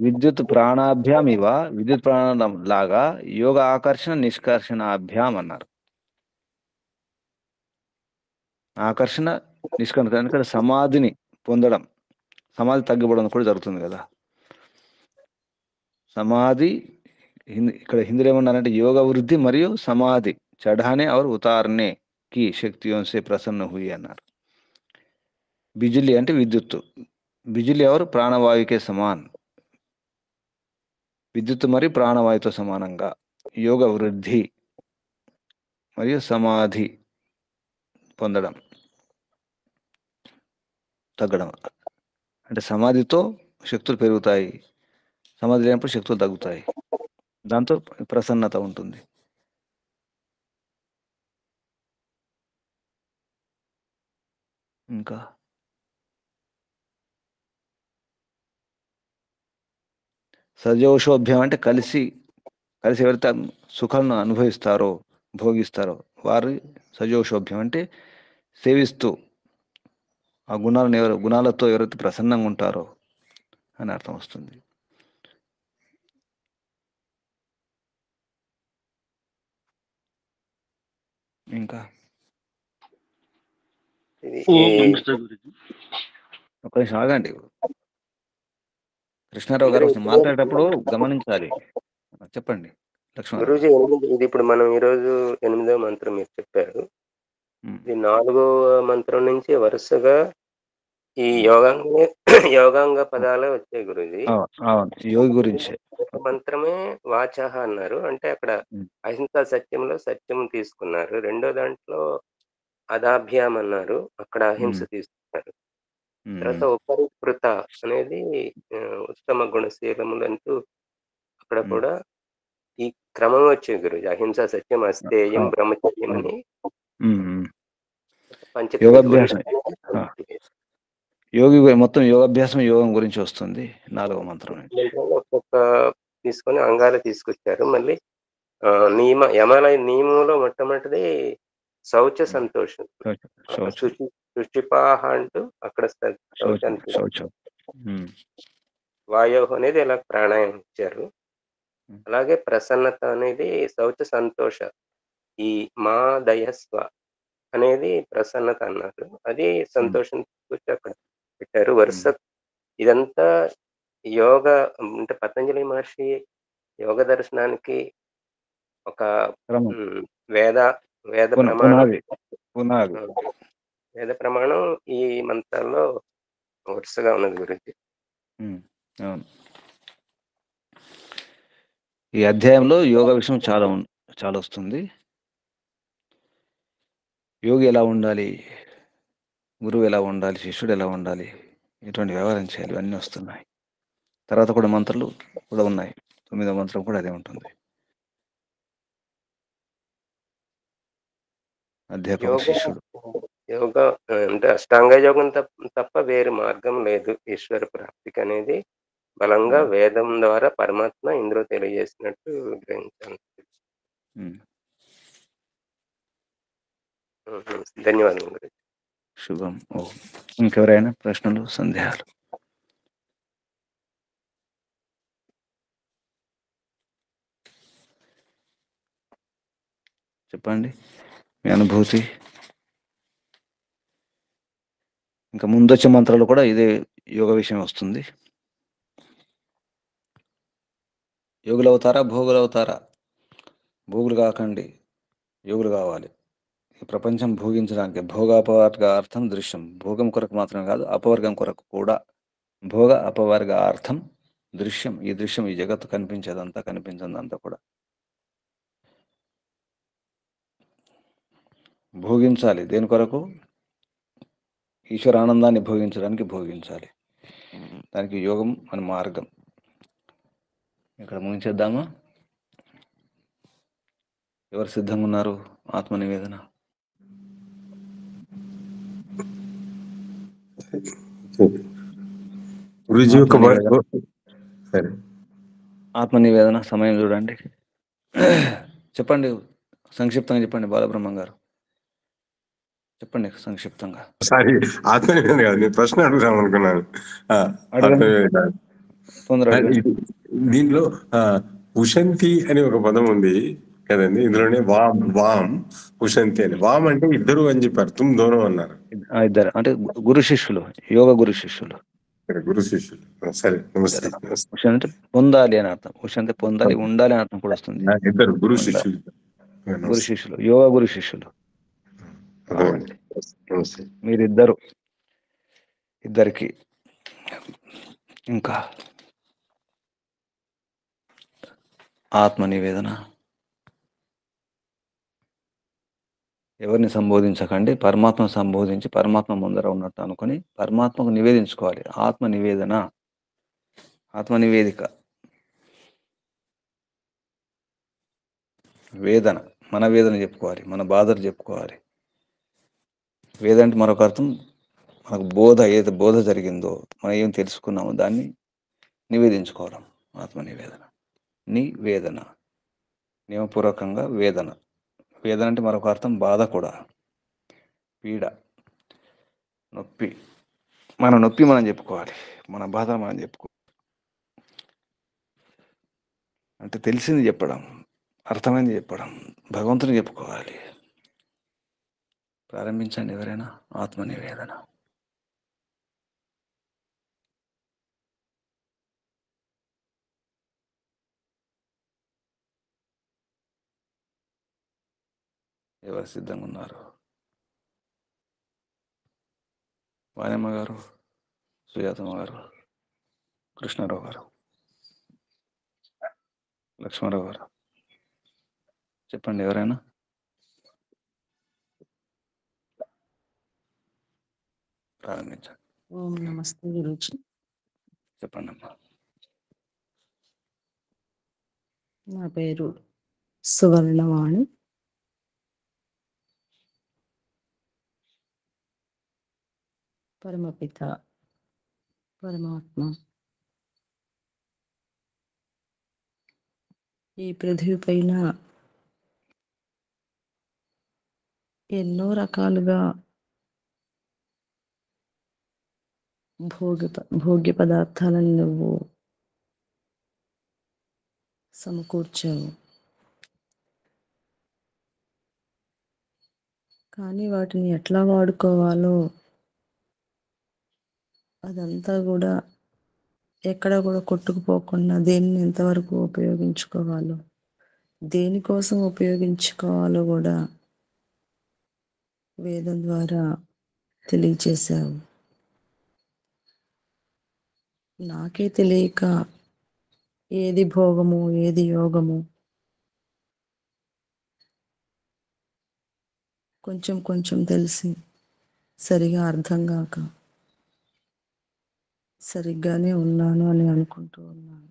విద్యుత్ ప్రాణాభ్యాం ఇవ విద్యుత్ ప్రాణం లాగా యోగ ఆకర్షణ నిష్కర్షణాభ్యాం అన్నారు. ఆకర్షణ నిష్కర్షణ ఇక్కడ సమాధిని పొందడం, సమాధి తగ్గిపోవడం కూడా జరుగుతుంది కదా. సమాధి ఇక్కడ హిందీలో ఏమన్నారంటే యోగ వృద్ధి మరియు సమాధి చढ़ाने और उतारने की शक्तियों से प्रसन्न हुई అన్నారు. బిజులి అంటే విద్యుత్తు. బిజులి ఎవరు ప్రాణవాయువుకే సమాన్. విద్యుత్తు మరియు ప్రాణవాయువుతో సమానంగా యోగ వృద్ధి మరియు సమాధి పొందడం, తగ్గడం. అంటే సమాధితో శక్తులు పెరుగుతాయి, సమాధి లేనప్పుడు శక్తులు తగ్గుతాయి. దాంతో ప్రసన్నత ఉంటుంది. ఇంకా సజోషోభ్యం అంటే కలిసి ఎవరైతే సుఖాలను అనుభవిస్తారో భోగిస్తారో వారు సజోషోభ్యం అంటే సేవిస్తూ ఆ గుణాలతో ఎవరైతే ప్రసన్నంగా ఉంటారో అని అర్థం వస్తుంది. ఇంకా ఇది ఓం నమస్తే గురుజీ. ఒక నిమిషం ఆగండి. కృష్ణారావు గారు మాట్లాడేటప్పుడు గమనించాలి. చెప్పండి లక్ష్మణరావు. గురూజీ ఇది ఇప్పుడు మనం ఈరోజు 8వ మంత్రం మీరు చెప్పారు. ఇది 4వ మంత్రం నుంచి వరుసగా ఈ యోగాంగ పదాలే వచ్చాయి గురూజీ. అవును, యోగి గురించి ఒక మంత్రమే వాచః అన్నారు, అంటే అక్కడ అహింసా సత్యంలో సత్యం తీసుకున్నారు. రెండో దాంట్లో అదాభ్యాం అన్నారు, అక్కడ అహింస తీసుకున్నారు. తర్వాత ఉపరికృత అనేది ఉత్తమ గుణశీలములంటూ అక్కడ కూడా ఈ క్రమం వచ్చేది గురుజీ. అహింస సత్యం అస్థేయం బ్రహ్మచర్యం అని యోగాభ్యాసం, యోగి మొత్తం యోగాభ్యాసం యోగం గురించి వస్తుంది 4వ మంత్రం. ఒక్కొక్క తీసుకొని అంగాలు తీసుకొచ్చారు. మళ్ళీ నియమంలో మొట్టమొదటిది శౌచ సంతోషం, శుచిపాహ అంటూ అక్కడ శౌచం, వాయు అనేది ఇలా ప్రాణాయామం ఇచ్చారు. అలాగే ప్రసన్నత అనేది శౌచ సంతోష, ఈ మా దయస్వ అనేది ప్రసన్నత అన్నారు, అది సంతోషం తీసుకొచ్చి అక్కడ పెట్టారు. వరుస ఇదంతా యోగ అంటే పతంజలి మహర్షి యోగ దర్శనానికి ఒక వేద ప్రమాణం ఈ మంత్రాల్లో వరుసగా ఉన్నది గురించి. ఈ అధ్యాయంలో యోగ విషయం చాలా వస్తుంది. యోగి ఎలా ఉండాలి, గురువు ఎలా ఉండాలి, శిష్యుడు ఎలా ఉండాలి, ఎటువంటి వ్యవహారం చేయాలి, ఇవన్నీ వస్తున్నాయి. తర్వాత కూడా మంత్రాలు కూడా ఉన్నాయి. 9వ మంత్రం కూడా అదే ఉంటుంది. అధ్యాపక శిష్యుడు. యోగా అంటే అష్టాంగ యోగం తప్ప వేరే మార్గం లేదు ఈశ్వర ప్రాప్తికి అనేది బలంగా వేదం ద్వారా పరమాత్మ ఇందులో తెలియజేసినట్టు గ్రహించాను. ధన్యవాదాలు గురించి. శుభం. ఇంకెవరైనా ప్రశ్నలు, సందేహాలు? చెప్పండి మీ అనుభూతి. ఇంకా ముందొచ్చే మంత్రాలు కూడా ఇదే యోగ విషయం వస్తుంది. యోగులు అవుతారా, భోగులు అవుతారా? భోగులు కాకండి, యోగులు కావాలి. ఈ ప్రపంచం భోగించడానికి భోగాపవర్గ అర్థం దృశ్యం, భోగం కొరకు మాత్రమే కాదు అపవర్గం కొరకు కూడా. భోగ అపవర్గ అర్థం దృశ్యం, ఈ దృశ్యం ఈ జగత్తు కనిపించేదంతా కనిపించదంతా కూడా భోగించాలి. దేని కొరకు? ఈశ్వర ఆనందాన్ని భోగించడానికి భోగించాలి. దానికి యోగం అని మార్గం. ఇక్కడ ముగించేద్దామా? ఎవరు సిద్ధంగా ఉన్నారు? ఆత్మ నివేదన. ఆత్మ నివేదన సమయం చూడండి. చెప్పండి, సంక్షిప్తంగా చెప్పండి. బాలబ్రహ్మం గారు చెప్పండి సంక్షిప్తంగా. సారీ, ఆత్మ నివేదన కాదు, నేను ప్రశ్న అడుగుదాం అనుకున్నాను. దీంట్లో ఉషంతి అని ఒక పదం ఉంది కదండి, ఇందులోనే వామ్ ఉషంతి అని. వామ్ అంటే ఇద్దరు అని చెప్పారు, తుమ్ దోనో అన్నారు. ఇద్దరు అంటే గురు శిష్యులు, యోగ గురు శిష్యులు. సరే, నమస్తే. ఉష అంటే పొందాలి అని అర్థం. ఉష అంటే పొందాలి, ఉండాలి అని అర్థం కూడా వస్తుంది. ఇద్దరు గురు శిష్యులు, గురు శిష్యులు, యోగ గురు శిష్యులు. మీరిద్దరు, ఇద్దరికి. ఇంకా ఆత్మ నివేదన. ఎవరిని సంబోధించకండి, పరమాత్మ సంబోధించి పరమాత్మ ముందర ఉన్నట్టు అనుకొని పరమాత్మకు నివేదించుకోవాలి. ఆత్మ నివేదన, ఆత్మ నివేదిక. వేదన, మన వేదన చెప్పుకోవాలి, మన బాధలు చెప్పుకోవాలి. వేద అంటే మరొక అర్థం, మనకు బోధ, ఏది బోధ జరిగిందో, మనం ఏం తెలుసుకున్నామో దాన్ని నివేదించుకోవడం. ఆత్మ నివేదన. నివేదన నియమపూర్వకంగా వేదన, వేదన అంటే మరొక అర్థం బాధ కూడా, పీడ, నొప్పి. మన నొప్పి మనం చెప్పుకోవాలి, మన బాధను మనం చెప్పుకోవాలి. అంటే తెలిసింది చెప్పడం, అర్థమైంది చెప్పడం, భగవంతుని చెప్పుకోవాలి. ప్రారంభించండి ఎవరైనా ఆత్మ నివేదన. ఎవరు సిద్ధంగా ఉన్నారు? వాణిమ్మ గారు, సుజాతమ్మ గారు, కృష్ణారావు గారు, లక్ష్మారావు గారు, చెప్పండి ఎవరైనా. ప్రారంభించండి. ఓం నమస్తే గురూజీ. చెప్పండి అమ్మా. నా పేరు సువర్ణవాణి. పరమపిత పరమాత్మ ఈ పృథివీ పైన ఎన్నో రకాలుగా భోగ్య పదార్థాలను నువ్వు సమకూర్చావు. కానీ వాటిని ఎట్లా వాడుకోవాలో అదంతా కూడా ఎక్కడ కూడా కొట్టుకుపోకుండా దేన్ని ఎంతవరకు ఉపయోగించుకోవాలో, దేనికోసం ఉపయోగించుకోవాలో కూడా వేదం ద్వారా తెలియచేశావు. నాకే తెలియక ఏది భోగము ఏది యోగము కొంచెం కొంచెం తెలిసి సరిగా అర్థం కాక సరిగ్గానే ఉన్నాను అని అనుకుంటూ ఉన్నాను.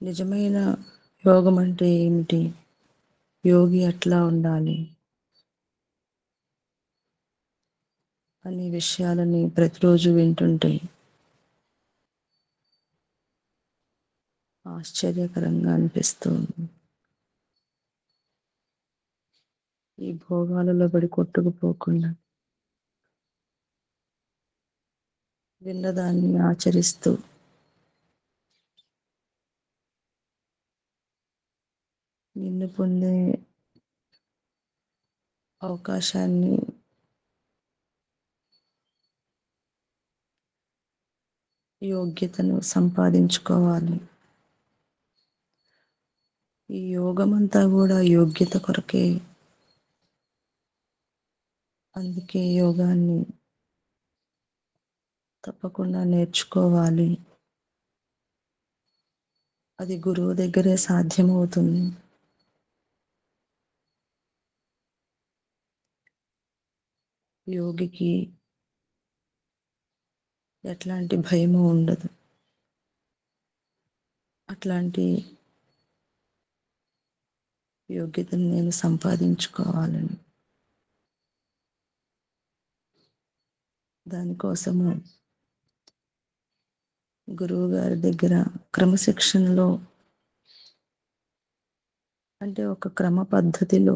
నిజమైన యోగం అంటే ఏమిటి? యోగి ఎట్లా ఉండాలి అనే విషయాలని ప్రతిరోజు వింటుంటే ఆశ్చర్యకరంగా అనిపిస్తుంది. ఈ భోగాలలో పడి కొట్టుకుపోకుండా విన్నదాన్ని ఆచరిస్తూ నిన్ను పొందే అవకాశాన్ని యోగ్యతను సంపాదించుకోవాలి. ఈ యోగమంతా కూడా యోగ్యత కొరకే. అందుకే యోగాన్ని తప్పకుండా నేర్చుకోవాలి. అది గురువు దగ్గరే సాధ్యమవుతుంది. యోగికి ఎట్లాంటి భయము ఉండదు. అట్లాంటి యోగ్యతను నేను సంపాదించుకోవాలని, దానికోసము గురువు గారి దగ్గర క్రమశిక్షణలో, అంటే ఒక క్రమ పద్ధతిలో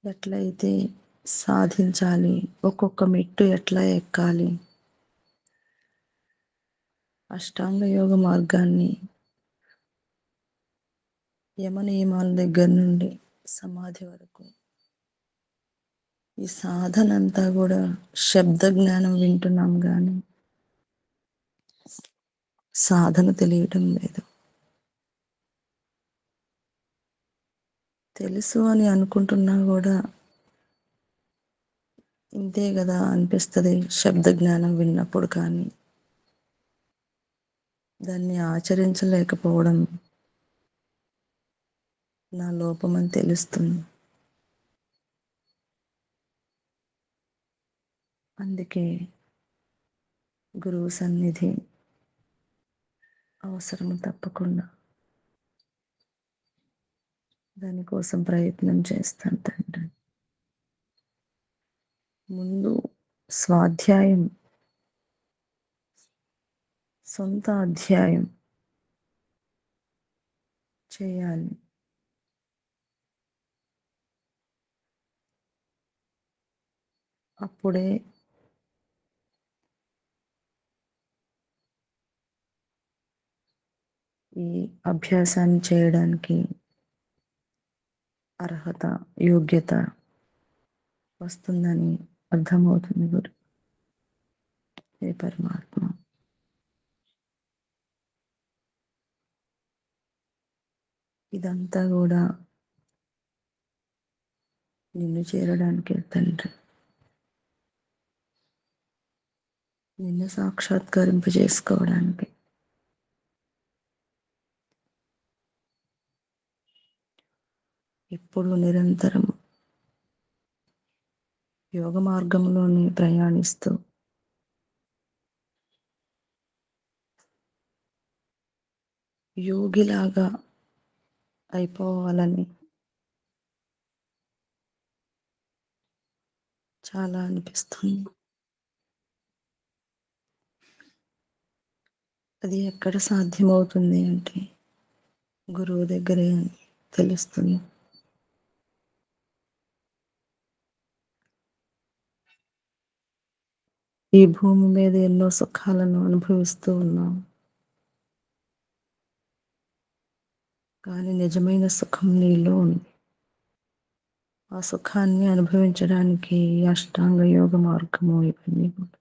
ఎట్లయితే సాధించాలి, ఒక్కొక్క మెట్టు ఎట్లా ఎక్కాలి, అష్టాంగ యోగ మార్గాన్ని యమ నియమాల దగ్గర నుండి సమాధి వరకు ఈ సాధన అంతా కూడా శబ్ద జ్ఞానం వింటున్నాం కానీ సాధన తెలియటం లేదు. తెలుసు అని అనుకుంటున్నా కూడా ఇంతే కదా అనిపిస్తుంది శబ్ద జ్ఞానం విన్నప్పుడు. కానీ దాన్ని ఆచరించలేకపోవడం నా లోపమని తెలుస్తుంది. అందుకే గురువు సన్నిధి అవసరము తప్పకుండా. దానికోసం ప్రయత్నం చేస్తాను తండ్రి. ముందు స్వాధ్యాయం, సొంత అధ్యాయం చేయాలి. అప్పుడే ఈ అభ్యాసాన్ని చేయడానికి అర్హత, యోగ్యత వస్తుందని అర్థమవుతుంది గురు. హే పరమాత్మ, ఇదంతా కూడా నిన్ను చేరడానికి తండ్రి, నిన్ను సాక్షాత్కరింపజేసుకోవడానికి. ఇప్పుడు నిరంతరం యోగ మార్గంలోనే ప్రయాణిస్తూ యోగిలాగా అయిపోవాలని చాలా అనిపిస్తుంది. అది ఎక్కడ సాధ్యమవుతుంది అంటే గురువు దగ్గరే అని తెలుస్తుంది. ఈ భూమి మీద ఎన్నో సుఖాలను అనుభవిస్తూ ఉన్నాం, కానీ నిజమైన సుఖం నీలో ఉంది. ఆ సుఖాన్ని అనుభవించడానికి అష్టాంగ యోగ మార్గము ఇవన్నీ కూడా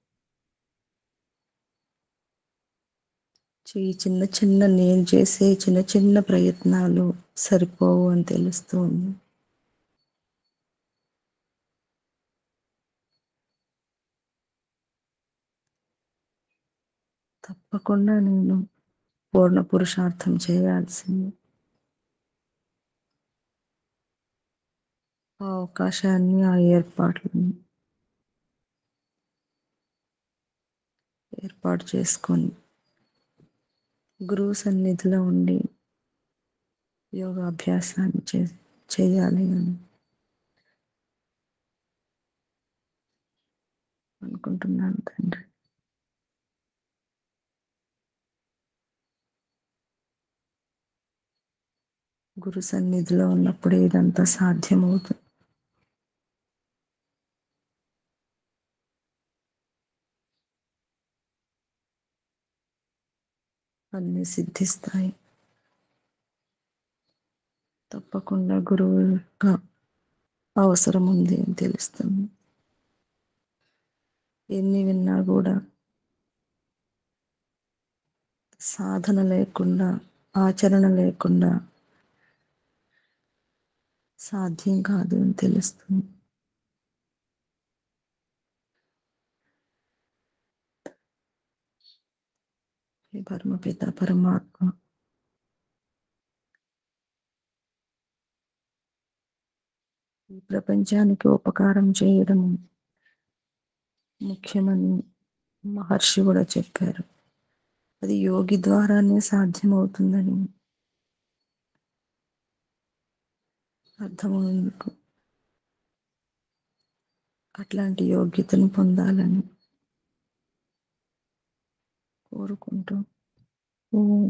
చిన్న చిన్న నేను చేసే చిన్న చిన్న ప్రయత్నాలు సరిపోవు అని తెలుస్తూ ఉంది. తప్పకుండా నేను పూర్ణ పురుషార్థం చేయాల్సింది. ఆ అవకాశాన్ని, ఆ ఏర్పాట్లను ఏర్పాటు చేసుకొని గురువు సన్నిధిలో ఉండి యోగాభ్యాసాన్ని చేయాలి అని అనుకుంటున్నాను తండ్రి. గురు సన్నిధిలో ఉన్నప్పుడే ఇదంతా సాధ్యమవుతుంది. అన్నీ సిద్ధిస్తాయి. తప్పకుండా గురువు యొక్క అవసరం ఉంది అని తెలుస్తుంది. ఎన్ని విన్నా కూడా సాధన లేకుండా, ఆచరణ లేకుండా సాధ్యం కాదు అని తెలుస్తుంది. ఈ పరమపిత పరమాత్మ ఈ ప్రపంచానికి ఉపకారం చేయడం ముఖ్యమని మహర్షి కూడా చెప్పారు. అది యోగి ద్వారానే సాధ్యమవుతుందని అర్థమైనందుకు అట్లాంటి యోగ్యతను పొందాలని కోరుకుంటూ ఓం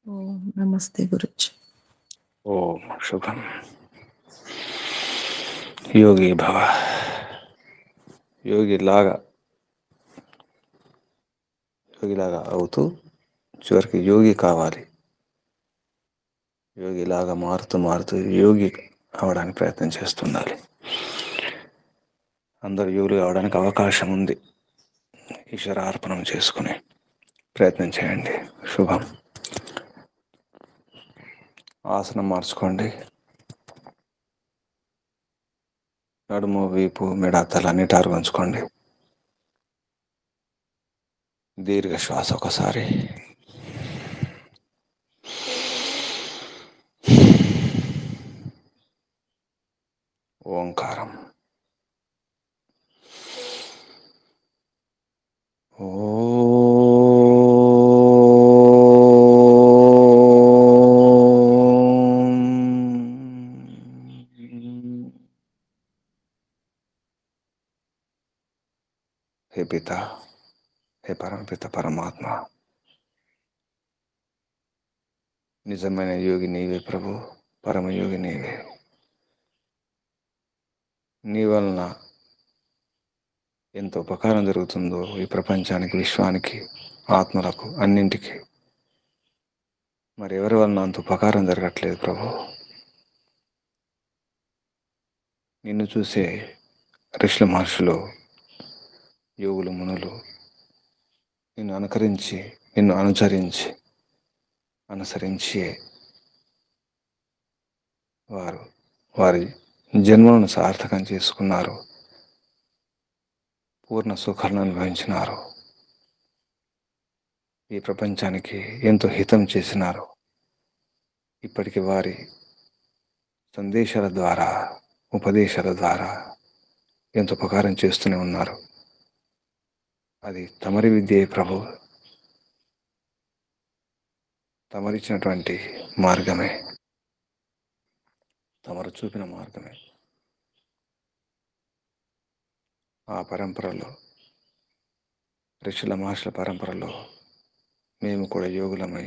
ఓం నమస్తే గురుజీ. ఓం శుభం. యోగి భవ. యోగిలాగా అవుతూ చివరికి యోగి కావాలి. యోగిలాగా మారుతూ యోగి అవడానికి ప్రయత్నం చేస్తుండాలి. అందరూ యోగులు అవడానికి అవకాశం ఉంది. ఈశ్వరార్పణం చేసుకుని ప్రయత్నం చేయండి. శుభం. ఆసనం మార్చుకోండి. నడుము, వీపు, మెడ, తల నీటారుగా ఉంచుకోండి. దీర్ఘ శ్వాస ఒకసారి. ఓంకారం. हे पिता, हे परमपिता परमात्मा, నిజమైన యోగి నీవే ప్రభు, పరమయోగి నీవే. నీ వలన ఎంత ఉపకారం జరుగుతుందో ఈ ప్రపంచానికి, విశ్వానికి, ఆత్మలకు, అన్నింటికి. మరి ఎవరి వలన అంత ఉపకారం జరగట్లేదు ప్రభు. నిన్ను చూసే ఋషులు, మహర్షులు, యోగులు, మునులు నిన్ను అనుకరించి, నిన్ను అనుసరించి వారు వారి జన్మలను సార్థకం చేసుకున్నారు, పూర్ణ సుఖాలను అనుభవించినారు, ఈ ప్రపంచానికి ఎంతో హితం చేసినారు. ఇప్పటికి వారి సందేశాల ద్వారా, ఉపదేశాల ద్వారా ఎంతో ఉపకారం చేస్తూనే ఉన్నారు. అది తమరి విద్యే ప్రభు, తమరిచ్చినటువంటి మార్గమే, తమరు చూపిన మార్గమే. ఆ పరంపరలో, ఋషుల మహర్షుల పరంపరలో మేము కూడా యోగులమై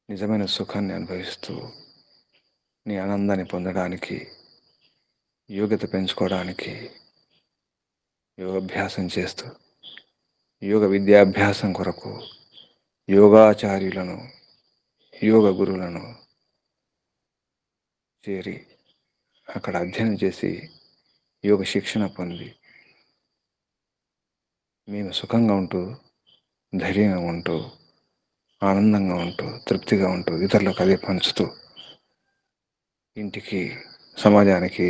నిజమైన సుఖాన్ని అనుభవిస్తూ, నీ ఆనందాన్ని పొందడానికి, యోగ్యత పెంచుకోవడానికి యోగాభ్యాసం చేస్తూ, యోగ విద్యాభ్యాసం కొరకు యోగాచార్యులను, యోగ గురువులను చేరి అక్కడ అధ్యయనం చేసి యోగ శిక్షణ పొంది మేము సుఖంగా ఉంటూ, ధైర్యంగా ఉంటూ, ఆనందంగా ఉంటూ, తృప్తిగా ఉంటూ, ఇతరులకు అదే పంచుతూ ఇంటికి, సమాజానికి,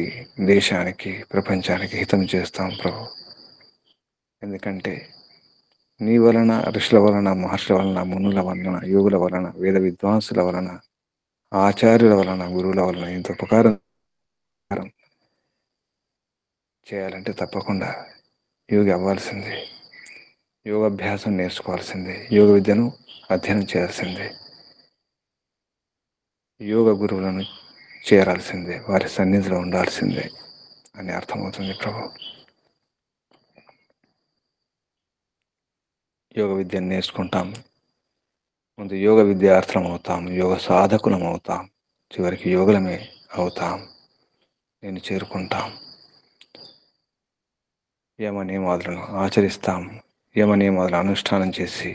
దేశానికి, ప్రపంచానికి హితం చేస్తాం ప్రభు. ఎందుకంటే నీ వలన, ఋషుల వలన, మహర్షుల వలన, మునుల వలన, యోగుల వలన, వేద విద్వాంసుల వలన, ఆచార్యుల వలన, గురువుల వలన ఇంత ఉపకారం చేయాలంటే తప్పకుండా యోగి అవ్వాల్సిందే, యోగాభ్యాసం నేర్చుకోవాల్సిందే, యోగ విద్యను అధ్యయనం చేయాల్సిందే, యోగ గురువులను చేరాల్సిందే, వారి సన్నిధిలో ఉండాల్సిందే అని అర్థమవుతుంది ప్రభు. యోగ విద్యను నేర్చుకుంటాం, ముందు యోగ విద్యార్థులం అవుతాం, యోగ సాధకులం అవుతాం, చివరికి యోగులమే అవుతాం, నేను చేరుకుంటాం. యమనియమాలను ఆచరిస్తాం, యమనియమాలను అనుష్ఠానం చేసి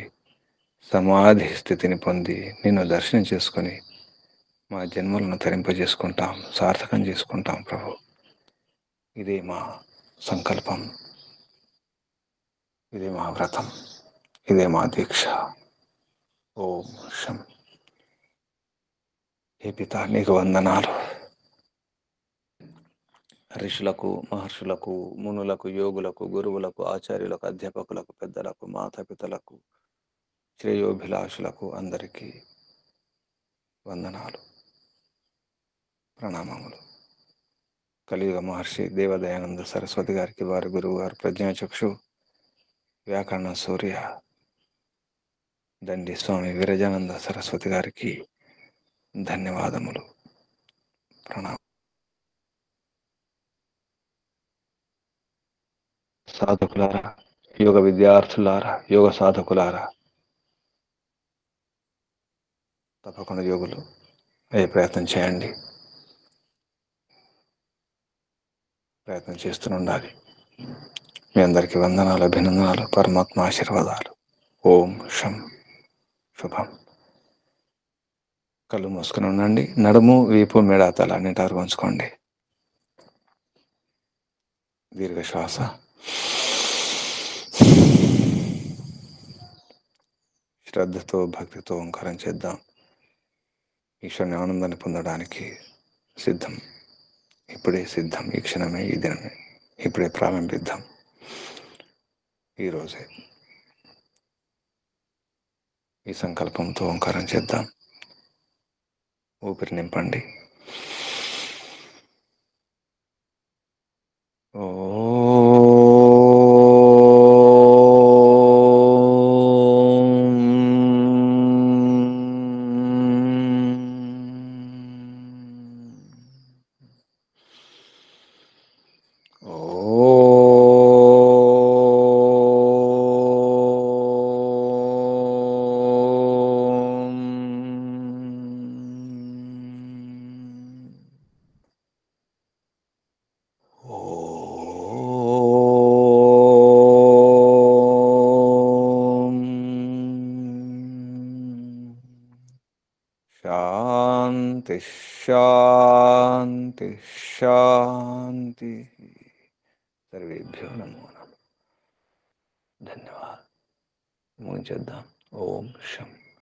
సమాధి స్థితిని పొంది నిన్ను దర్శనం చేసుకొని మా జన్మలను తరింపజేసుకుంటాం, సార్థకం చేసుకుంటాం ప్రభు. ఇదే మా సంకల్పం, ఇదే మా వ్రతం, ఇదే మా దీక్ష. ఓం శం. హే పిత, నీకు వందనాలు. ఋషులకు, మహర్షులకు, మునులకు, యోగులకు, గురువులకు, ఆచార్యులకు, అధ్యాపకులకు, పెద్దలకు, మాతాపితలకు, శ్రేయోభిలాషులకు అందరికీ వందనాలు, ప్రణామములు. కలియుగ మహర్షి దేవదయానంద సరస్వతి గారికి, వారి గురువు గారు ప్రజ్ఞాచక్షు వ్యాకరణ సూర్య దండి స్వామి విరజానంద సరస్వతి గారికి ధన్యవాదములు, ప్రణామం. సాధకులారా, యోగ విద్యార్థులారా, యోగ సాధకులారా, తప్పకుండా యోగులు అయ్యే ప్రయత్నం చేయండి, ప్రయత్నం చేస్తూనే ఉండాలి. మీ అందరికీ వందనాలు, అభినందనాలు, పరమాత్మ ఆశీర్వాదాలు. ఓం శం. శుభం. కళ్ళు మూసుకుని ఉండండి. నడుము, వీపు, మెడ, తల అన్నిటారు ఉంచుకోండి. దీర్ఘ శ్వాస. శ్రద్ధతో, భక్తితో ఓంకారం చేద్దాం. ఈశ్వరుని ఆనందాన్ని పొందడానికి సిద్ధం. ఇప్పుడే సిద్ధం. ఈ క్షణమే, ఈ దినమే, ఇప్పుడే ప్రారంభిద్దాం. ఈరోజే ఈ సంకల్పంతో ఓంకారం చేద్దాం. ఊపిరి నింపండి. శాంతి శాంతి శాంతి. సర్వేభ్యో నమో నమః. ధన్యవాదాలు. ముగించేద్దాం. ఓం శం.